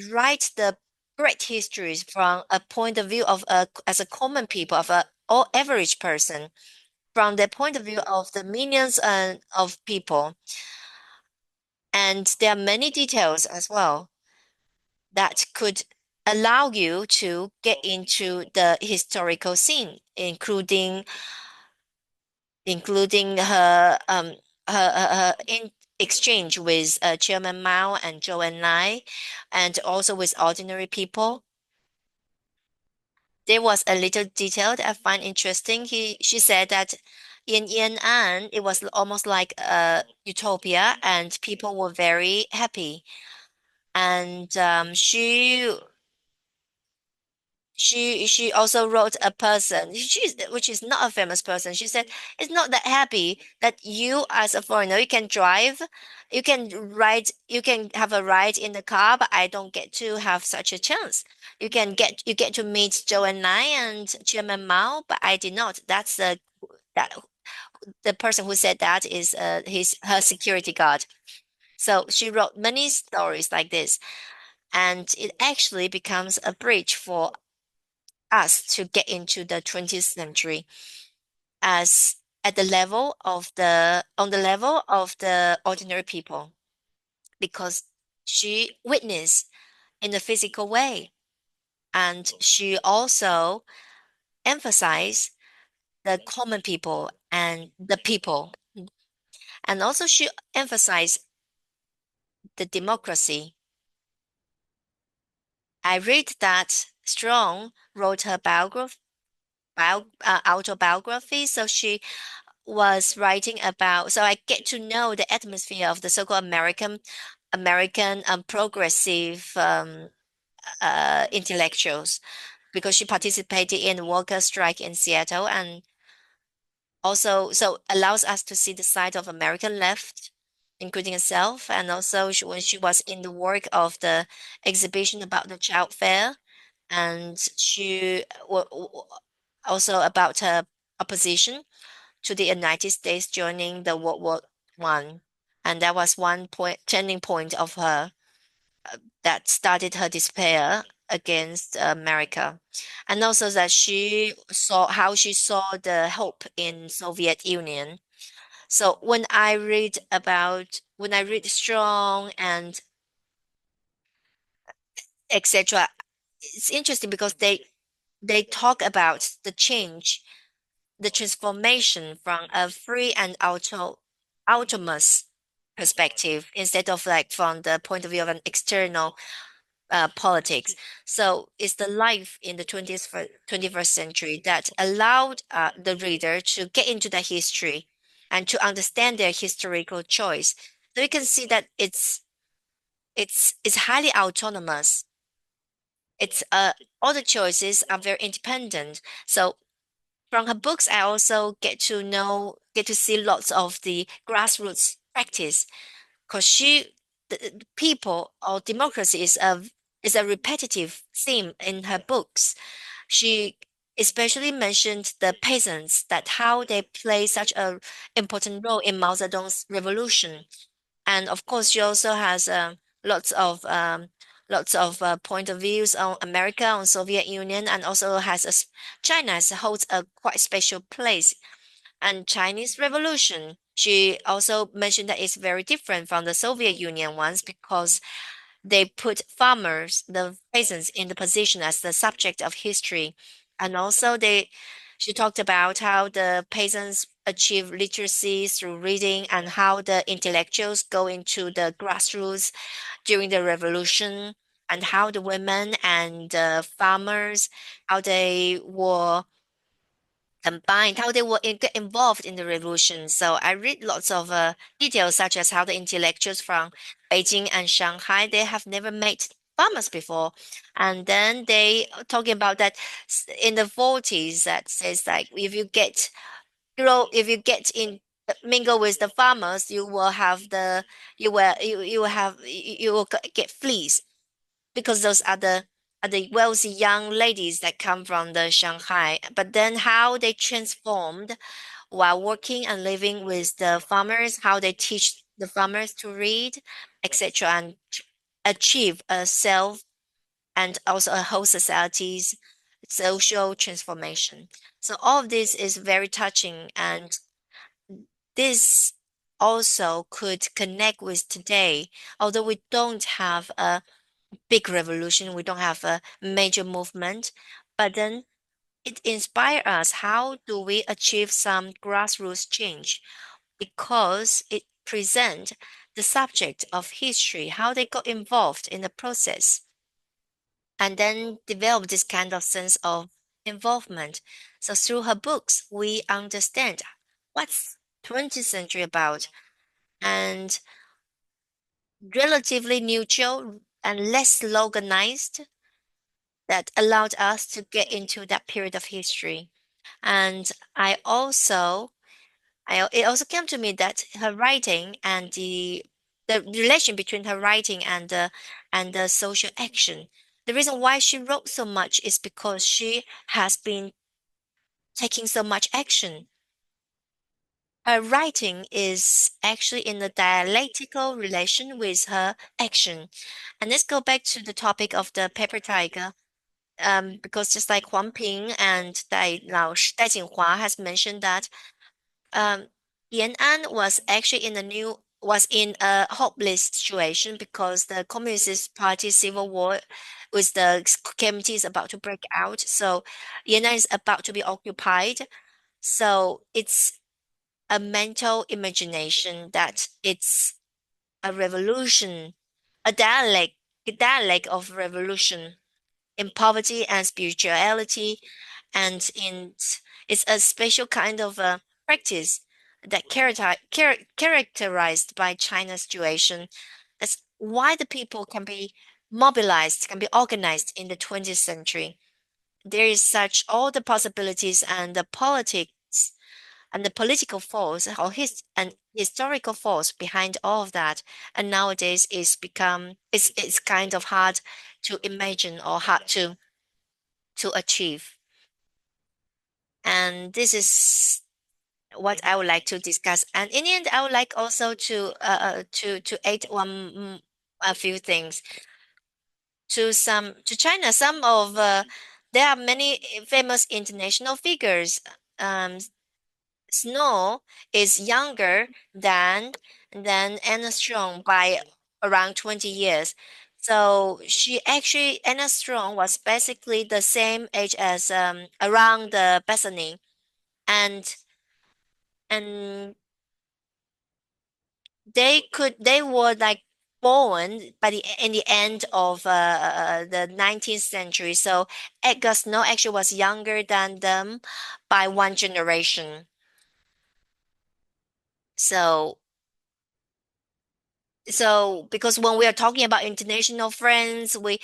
write the great histories from a point of view of as a common people, of a or average person, from the point of view of the millions and of people. And there are many details as well that could allow you to get into the historical scene, including her in exchange with Chairman Mao and Zhou Enlai, and also with ordinary people. There was a little detail that I find interesting. She said that in Yan'an, it was almost like a utopia, and people were very happy. And she also wrote a person which is not a famous person. She said it's not that happy that you as a foreigner you can drive, you can have a ride in the car, but I don't get to have such a chance. You get to meet Zhou Enlai and Chairman Mao, but I did not. That the person who said that is her security guard. So she wrote many stories like this, and it actually becomes a bridge for us to get into the 20th century as at the level of the on the level of the ordinary people, because she witnessed in a physical way, and she also emphasized the common people and the people, and also she emphasized the democracy. I read that Strong wrote her autobiography, so she was writing about, so I get to know the atmosphere of the so-called American progressive intellectuals, because she participated in the worker strike in Seattle, and also so allows us to see the side of American left, including herself, and also when she was in the work of the exhibition about the child fair, and also about her opposition to the United States joining the World War One, and that was one turning point of her that started her despair against America, and also that she saw the hope in Soviet Union. So when I read Strong and etc., it's interesting because they talk about the change, the transformation from a free and autonomous perspective instead of like from the point of view of an external politics. So it's the life in the 21st century that allowed the reader to get into the history and to understand their historical choice. So you can see that it's highly autonomous. It's all the choices are very independent. So from her books, I also get to see lots of the grassroots practice, because the people or democracy is a repetitive theme in her books. She especially mentioned the peasants, that how they play such a important role in Mao Zedong's revolution. And of course, she also has lots of lots of point of views on America, on Soviet Union, and also China holds a quite special place. And Chinese Revolution, she also mentioned that it's very different from the Soviet Union ones, because they put farmers, the peasants, in the position as the subject of history. And also she talked about how the peasants achieve literacy through reading and how the intellectuals go into the grassroots during the revolution, and how the women and the farmers, how they were combined, how they were get involved in the revolution. So I read lots of details, such as how the intellectuals from Beijing and Shanghai, they have never met farmers before, and then they talking about that in the 40s, that says like if you get in mingle with the farmers, you will have you will get fleas, because those are the wealthy young ladies that come from the Shanghai. But then how they transformed while working and living with the farmers, how they teach the farmers to read, etc., and achieve a self and also a whole society's social transformation. So all of this is very touching, and this also could connect with today, although we don't have a big revolution, we don't have a major movement, but then it inspires us. How do we achieve some grassroots change? Because it presents the subject of history, how they got involved in the process, and then develop this kind of sense of involvement. So through her books, we understand what's 20th century about, and relatively neutral and less organized, that allowed us to get into that period of history. And it also came to me that her writing and the relation between her writing and the social action. The reason why she wrote so much is because she has been taking so much action. Her writing is actually in a dialectical relation with her action. And let's go back to the topic of the paper tiger. Because just like Huang Ping and Dai Jinghua has mentioned that Yan An was actually was in a hopeless situation, because the Communist Party civil war with the community is about to break out. So Yan An is about to be occupied. So it's a mental imagination that it's a revolution, a dialect of revolution in poverty and spirituality, and it's a special kind of a practice that characterized by China's situation. That's why the people can be mobilized, can be organized in the 20th century. There is such all the possibilities and the politics and the political force or and historical force behind all of that. And nowadays it's kind of hard to imagine or hard to achieve. And this is what I would like to discuss. And in the end, I would like also to add a few things to China. There are many famous international figures. Snow is younger than Anna Strong by around 20 years. So Anna Strong was basically the same age as around the Bethany, and and they were like born in the end of the 19th century. So Edgar Snow actually was younger than them by one generation. So because when we are talking about international friends, or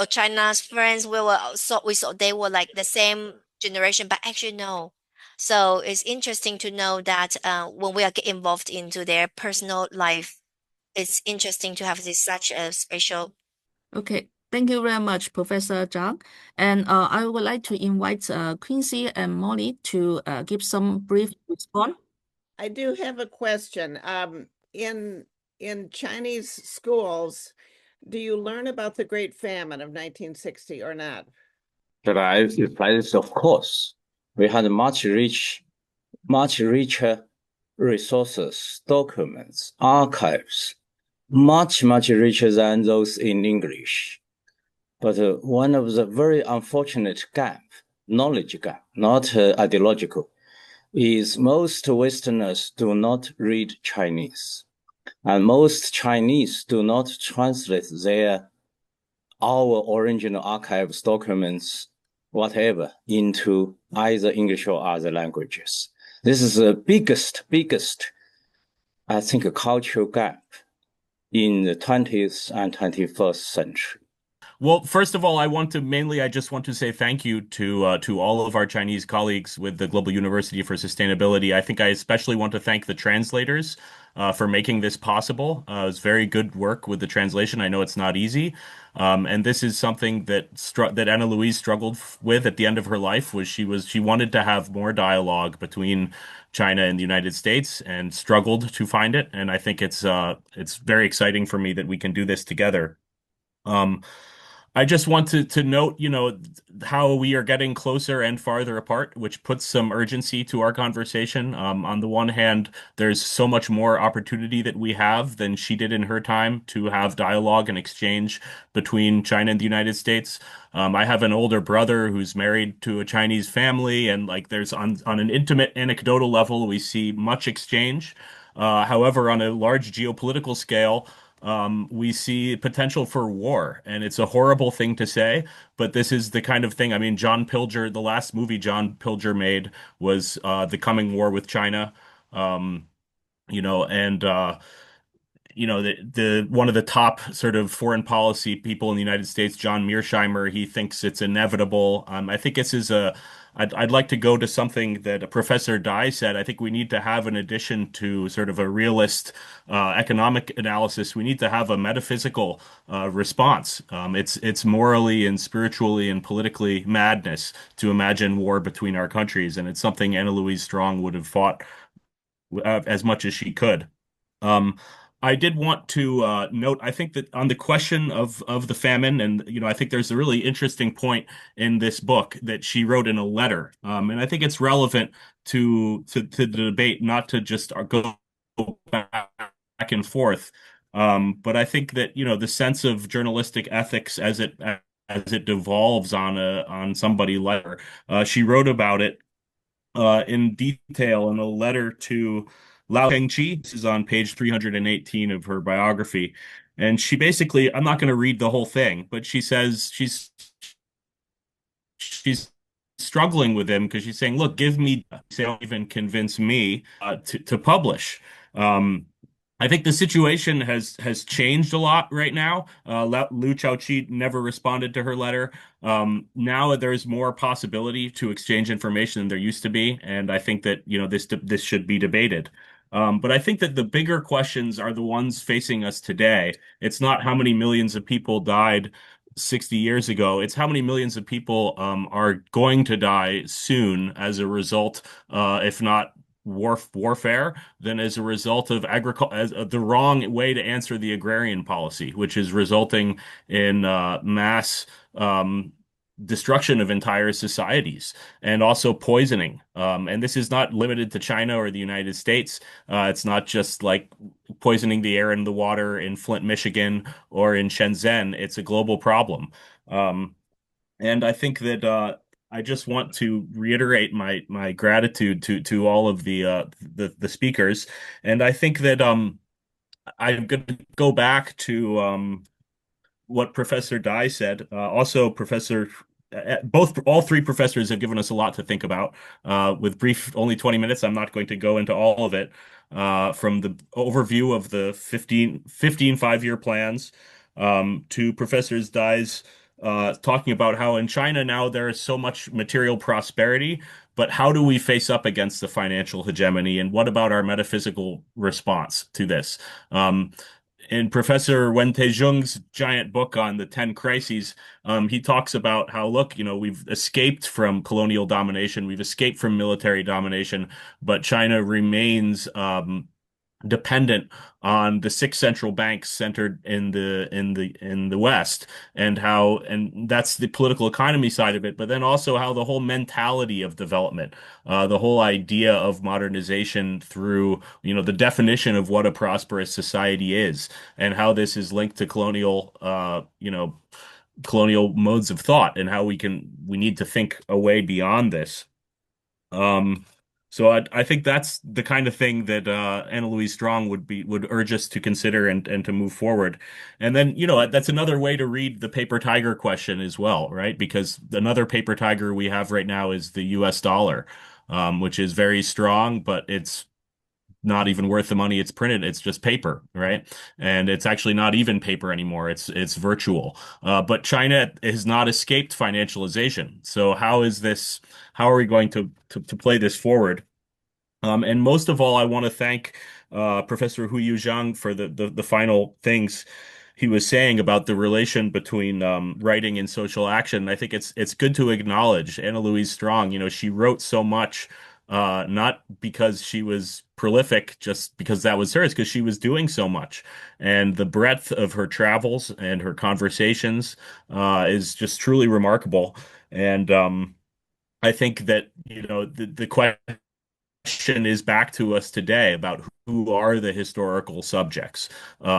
China's friends, we thought they were like the same generation, but actually no. So it's interesting to know that when we are get involved into their personal life, it's interesting to have this such a special. Okay, thank you very much, Professor Zhang. And I would like to invite Quincy and Molly to give some brief response. I do have a question. In Chinese schools, do you learn about the Great Famine of 1960 or not? Should I reply this? Of course. We had much richer resources, documents, archives, much, much richer than those in English. But one of the very unfortunate gap, knowledge gap, not ideological, is most Westerners do not read Chinese. And most Chinese do not translate our original archives, documents, whatever, into either English or other languages. This is the biggest, I think, cultural gap in the 20th and 21st century. Well, first of all, I just want to say thank you to all of our Chinese colleagues with the Global University for Sustainability. I think I especially want to thank the translators for making this possible. It was very good work with the translation. I know it's not easy, and this is something that Anna Louise struggled with at the end of her life. She wanted to have more dialogue between China and the United States and struggled to find it. And I think it's very exciting for me that we can do this together. Um, I just want to note, how we are getting closer and farther apart, which puts some urgency to our conversation. On the one hand, there's so much more opportunity that we have than she did in her time to have dialogue and exchange between China and the United States. I have an older brother who's married to a Chinese family, and like there's on an intimate anecdotal level, we see much exchange. However, on a large geopolitical scale, we see potential for war, and it's a horrible thing to say, but this is the kind of thing. I mean, John Pilger, the last movie John Pilger made was The Coming War with China. Um, and the one of the top sort of foreign policy people in the United States, John Mearsheimer, he thinks it's inevitable. I think this is I'd like to go to something that Professor Dai said. I think we need to have, in addition to sort of a realist economic analysis, we need to have a metaphysical response. It's morally and spiritually and politically madness to imagine war between our countries, and it's something Anna Louise Strong would have fought as much as she could. Um, I did want to note, I think that on the question of the famine, and I think there's a really interesting point in this book that she wrote in a letter, and I think it's relevant to the debate, not to just go back and forth, but I think that the sense of journalistic ethics as it devolves on somebody like her, she wrote about it in detail in a letter to Lao Tai-tai. This is on page 318 of her biography. And she basically, I'm not going to read the whole thing, but she says she's struggling with him because she's saying, look, give me, they don't even convince me to publish. Um, I think the situation has changed a lot right now. Liu Chaoqi never responded to her letter. Now there's more possibility to exchange information than there used to be, and I think that this should be debated. But I think that the bigger questions are the ones facing us today. It's not how many millions of people died 60 years ago. It's how many millions of people are going to die soon as a result, if not warfare, than as a result of agriculture, the wrong way to answer the agrarian policy, which is resulting in mass destruction of entire societies and also poisoning. And this is not limited to China or the United States. It's not just like poisoning the air and the water in Flint, Michigan, or in Shenzhen. It's a global problem. And I think that I just want to reiterate my gratitude to all of the speakers. And I think that I'm going to go back to what Professor Dai said. Also, all three professors have given us a lot to think about. With brief, only 20 minutes, I'm not going to go into all of it. From the overview of the 15 5-year plans, to Professors Dai's talking about how in China now there is so much material prosperity, but how do we face up against the financial hegemony, and what about our metaphysical response to this? In Professor Wen Taizhong's giant book on the 10 crises, he talks about how, look, we've escaped from colonial domination, we've escaped from military domination, but China remains dependent on the six central banks centered in the West, and that's the political economy side of it, but then also how the whole mentality of development, the whole idea of modernization through, the definition of what a prosperous society is, and how this is linked to colonial modes of thought, and how we need to think a way beyond this. Um, so I think that's the kind of thing that Anna Louise Strong would urge us to consider and to move forward. And then, that's another way to read the paper tiger question as well, right? Because another paper tiger we have right now is the US dollar, which is very strong, but it's not even worth the money it's printed. It's just paper, right? And it's actually not even paper anymore. It's virtual. But China has not escaped financialization. So how are we going to play this forward? And most of all, I want to thank Professor Huyu Zhang for the final things he was saying about the relation between writing and social action. I think it's good to acknowledge Anna Louise Strong. She wrote so much, not because she was prolific, just because that was hers, because she was doing so much. And the breadth of her travels and her conversations is just truly remarkable. And I think that, the question is back to us today about who are the historical subjects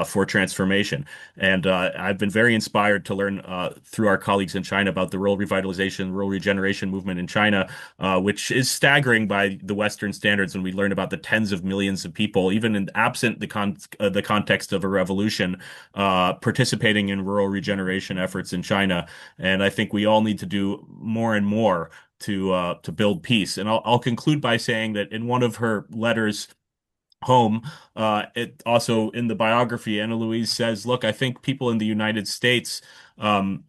for transformation. And I've been very inspired to learn through our colleagues in China about the rural revitalization, rural regeneration movement in China, which is staggering by the Western standards when we learn about the tens of millions of people, even absent the context of a revolution, participating in rural regeneration efforts in China. And I think we all need to do more and more to build peace. And I'll conclude by saying that in one of her letters home, it also in the biography, Anna Louise says, "Look, I think people in the United States, um,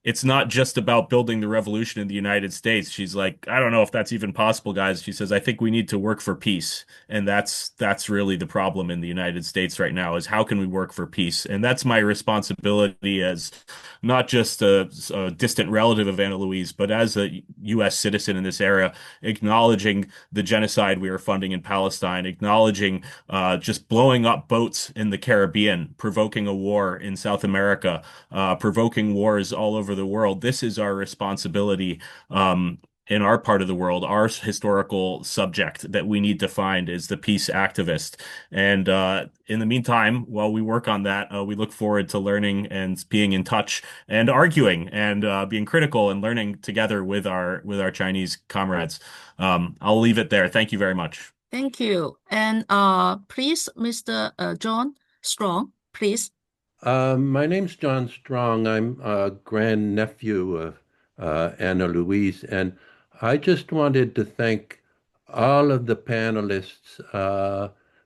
it's not just about building the revolution in the United States." She's like, "I don't know if that's even possible, guys." She says, "I think we need to work for peace." And that's really the problem in the United States right now, is how can we work for peace? And that's my responsibility as not just a distant relative of Anna Louise, but as a U.S. citizen in this era, acknowledging the genocide we are funding in Palestine, acknowledging just blowing up boats in the Caribbean, provoking a war in South America, provoking wars all over the world. This is our responsibility. In our part of the world, our historical subject that we need to find is the peace activist. And in the meantime, while we work on that, we look forward to learning and being in touch and arguing and being critical and learning together with our Chinese comrades. I'll leave it there. Thank you very much. Thank you. And please, Mr. John Strong, please. My name's John Strong. I'm a grandnephew of Anna Louise, and I just wanted to thank all of the panelists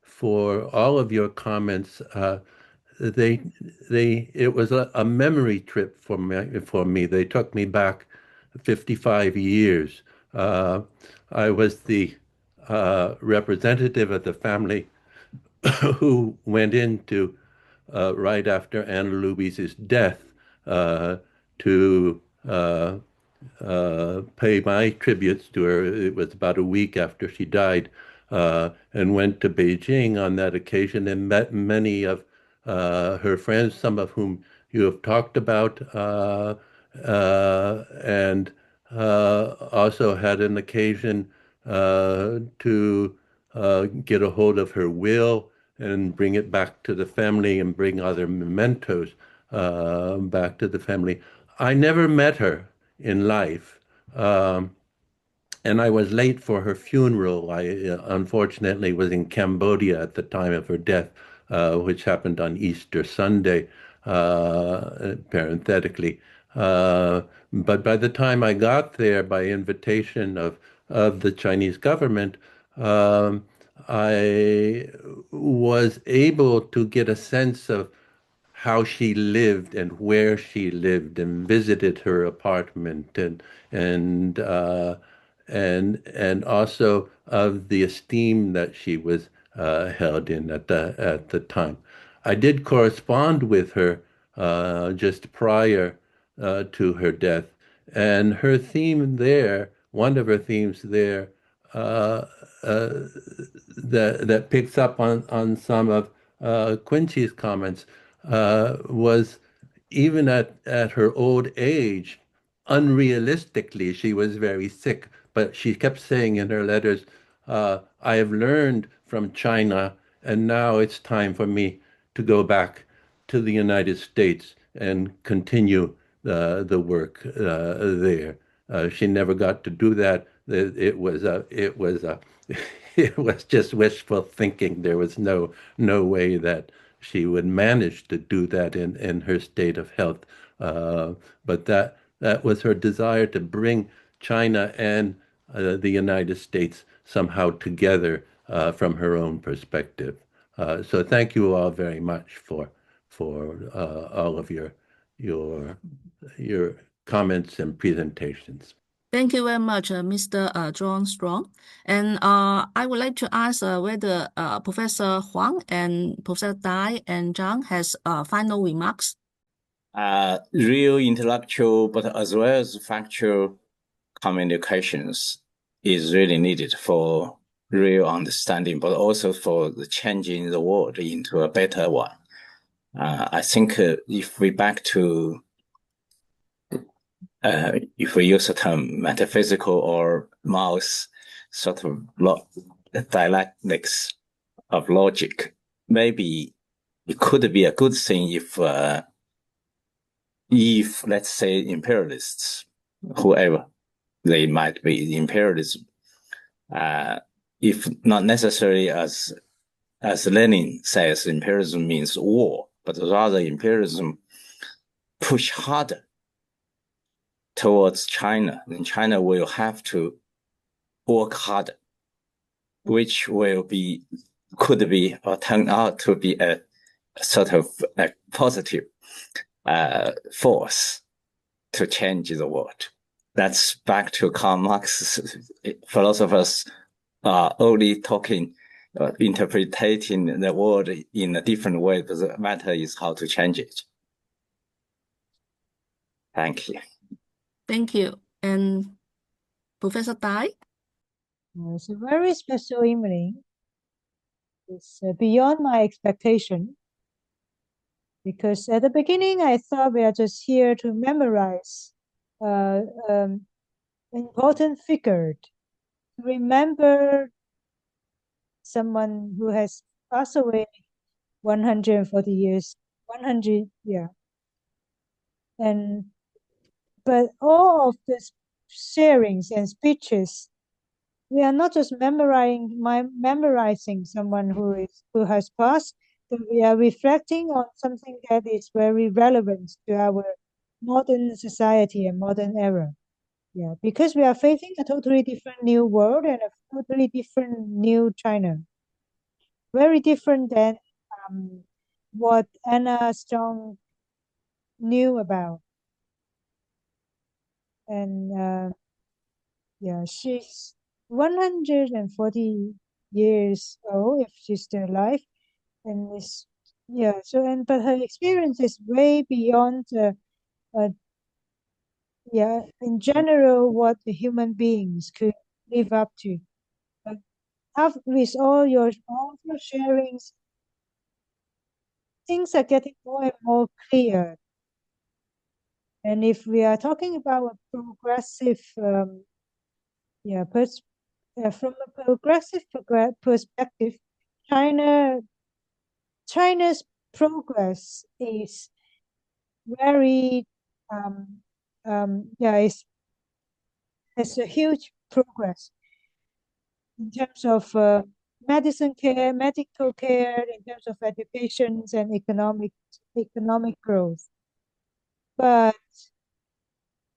for all of your comments. It was a memory trip for me. They took me back 55 years. I was the representative of the family who went into right after Anna Louise's death to pay my tributes to her. It was about a week after she died, and went to Beijing on that occasion and met many of her friends, some of whom you have talked about, and also had an occasion to get a hold of her will and bring it back to the family and bring other mementos back to the family. I never met her in life, and I was late for her funeral. I unfortunately was in Cambodia at the time of her death, which happened on Easter Sunday, parenthetically. But by the time I got there, by invitation of the Chinese government, I was able to get a sense of how she lived and where she lived, and visited her apartment, and and also of the esteem that she was held in at the time. I did correspond with her just prior to her death, and her theme there, one of her themes there, uh, that picks up on some of Quincy's comments was even at her old age, unrealistically, she was very sick. But she kept saying in her letters, I have learned from China, and now it's time for me to go back to the United States and continue the work there. She never got to do that. It was it was just wishful thinking. There was no way that she would manage to do that in her state of health. But that was her desire to bring China and the United States somehow together from her own perspective. So thank you all very much for all of your comments and presentations. Thank you very much, Mr. John Strong. And I would like to ask whether Professor Huang and Professor Tai and Zhang has final remarks. Real intellectual, but as well as factual communications is really needed for real understanding, but also for the changing the world into a better one. I think if we back to if we use the term metaphysical or Mao's sort of dialectics of logic, maybe it could be a good thing if let's say imperialists, whoever they might be, imperialism, if not necessarily as Lenin says, imperialism means war, but rather imperialism push harder towards China, then China will have to work harder, which could be or turn out to be a sort of a positive force to change the world. That's back to Karl Marx. Philosophers are only talking, interpreting the world in a different way, but the matter is how to change it. Thank you. Thank you. And Professor Tai? It's a very special evening. It's beyond my expectation. Because at the beginning, I thought we are just here to memorize important figure, to remember someone who has passed away 140 years, 100, yeah. But all of the sharings and speeches, we are not just memorizing someone who has passed, but we are reflecting on something that is very relevant to our modern society and modern era. Yeah, because we are facing a totally different new world and a totally different new China. Very different than what Anna Strong knew about. And yeah, she's 140 years old if she's still alive, and is but her experience is way beyond in general what the human beings could live up to. But with all your sharings, things are getting more and more clear. And if we are talking about a progressive from a progressive perspective, China's progress is very it's a huge progress in terms of medical care, in terms of education and economic growth. But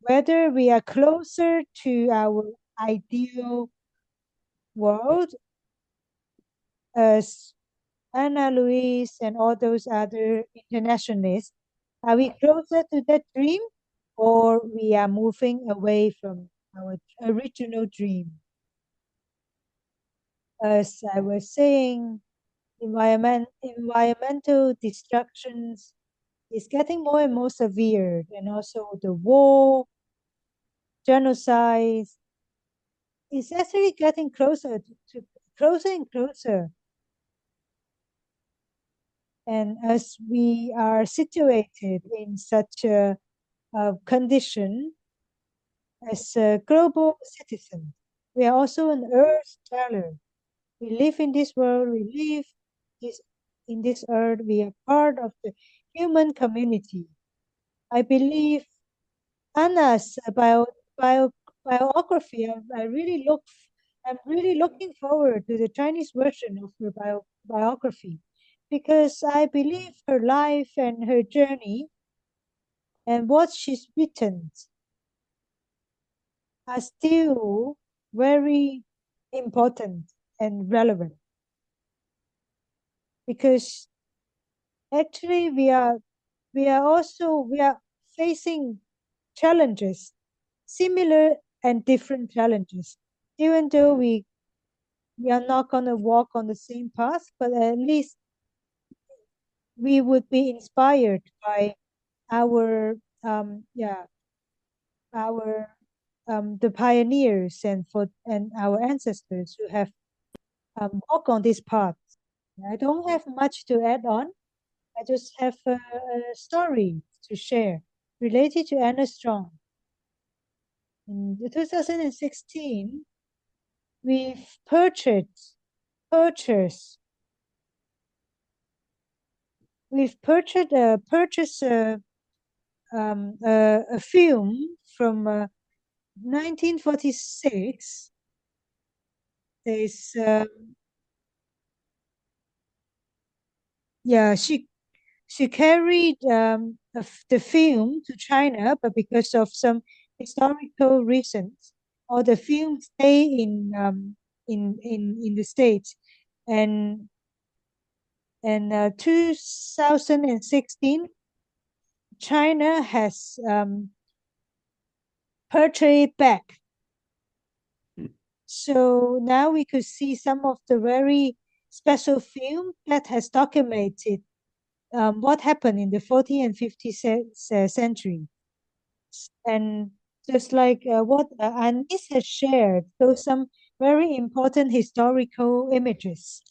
whether we are closer to our ideal world, as Anna Louise and all those other internationalists, are we closer to that dream, or we are moving away from our original dream? As I was saying, environmental destructions is getting more and more severe, and also the war, genocide, it's actually getting closer closer and closer. And as we are situated in such a condition as a global citizen, we are also an earth dweller. We live in this world, we live in this earth, we are part of the human community. I believe Anna's biography, I'm really looking forward to the Chinese version of her biography, because I believe her life and her journey and what she's written are still very important and relevant, because actually we are facing challenges, similar and different challenges, even though we are not going to walk on the same path, but at least we would be inspired by our the pioneers and our ancestors who have walked on this path. I don't have much to add on. I just have a story to share related to Anna Strong. In 2016, we've purchased a film from 1946. There's she carried the film to China, but because of some historical reasons, all the film stay in the States. And 2016, China has purchased it back. So now we could see some of the very special film that has documented what happened in the 14th and 15th century. And just like what Anis has shared, those some very important historical images.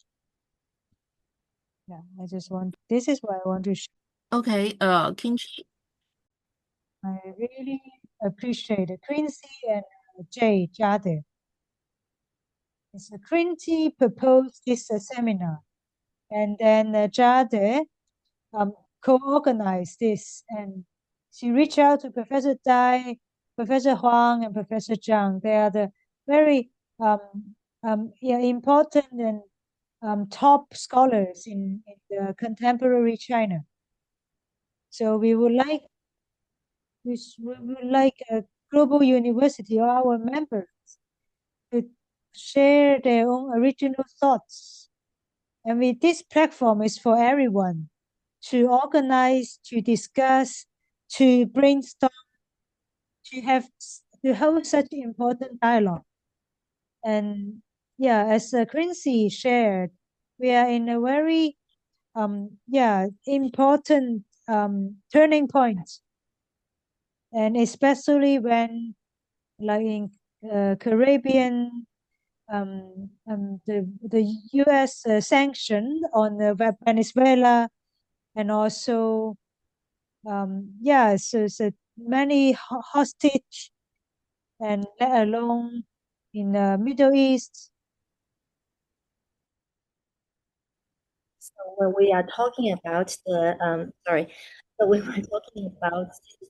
Yeah, this is what I want to share. Okay, Kinchi. I really appreciate Quincy and Jay Jade. It's Quincy proposed this seminar, and then Jade co-organized this, and she reached out to Professor Dai, Professor Huang, and Professor Zhang. They are the very important and top scholars in the contemporary China. So we would like a global university or our members to share their own original thoughts. And this platform is for everyone to organize, to discuss, to brainstorm, to hold such important dialogue. And yeah, as Quincy shared, we are in a very important turning point, and especially when, like in Caribbean, the U.S. sanction on Venezuela, and also so many hostage, and let alone in the Middle East. So when we are talking about the so when we're talking about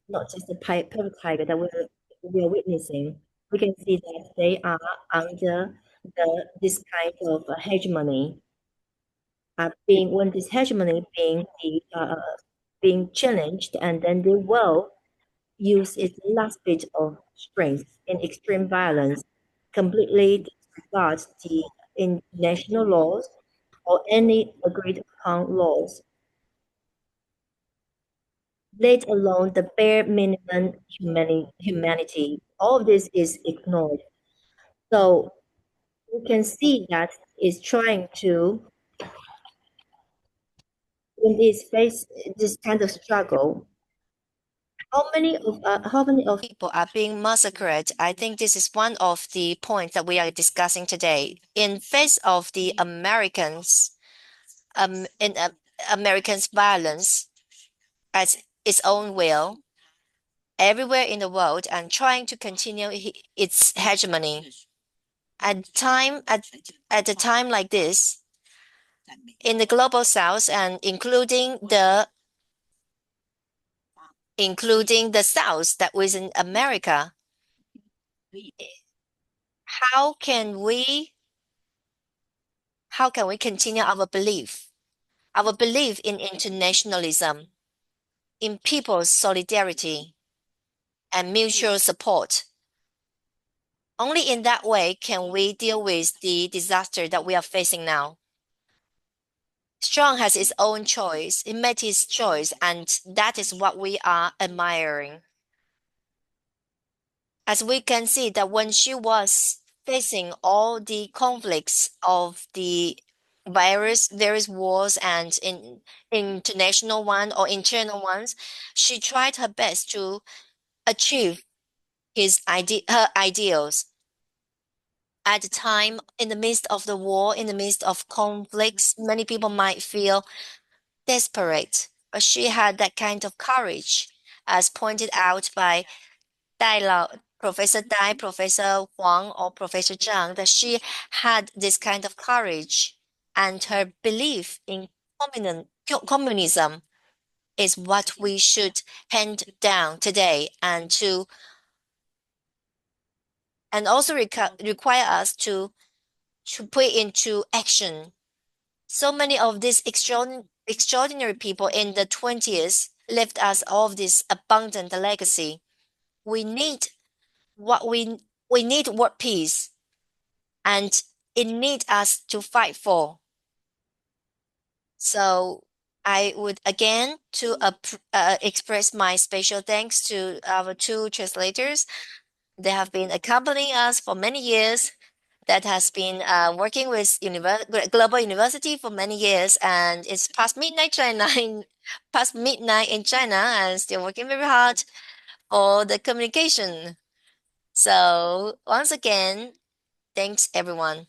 not just the purple tiger that we're witnessing, we can see that they are under this kind of hegemony. When this hegemony being challenged, and then they will use its last bit of strength in extreme violence, completely disregard the international laws or any agreed upon laws, let alone the bare minimum humanity. All of this is ignored. So you can see that it's trying to, when it face this kind of struggle, how many of people are being massacred? I think this is one of the points that we are discussing today. In face of the Americans' violence at its own will everywhere in the world and trying to continue its hegemony. At a time like this, in the global south and including the south that was in America, how can we continue our belief in internationalism, in people's solidarity and mutual support? Only in that way can we deal with the disaster that we are facing now. Strong has his own choice. He made his choice, and that is what we are admiring. As we can see that when she was facing all the conflicts of the various wars and international one or internal ones, she tried her best to achieve her ideals. At the time, in the midst of the war, in the midst of conflicts, many people might feel desperate, but she had that kind of courage, as pointed out by Professor Dai, Professor Huang, or Professor Zhang, that she had this kind of courage, and her belief in communism is what we should hand down today, and also require us to put into action. So many of these extraordinary people in the 20s left us all of this abundant legacy. We need world peace, and it needs us to fight for. So I would again to express my special thanks to our two translators. They have been accompanying us for many years. That has been working with Global University for many years, and it's past midnight in China, and still working very hard for the communication. So once again, thanks everyone.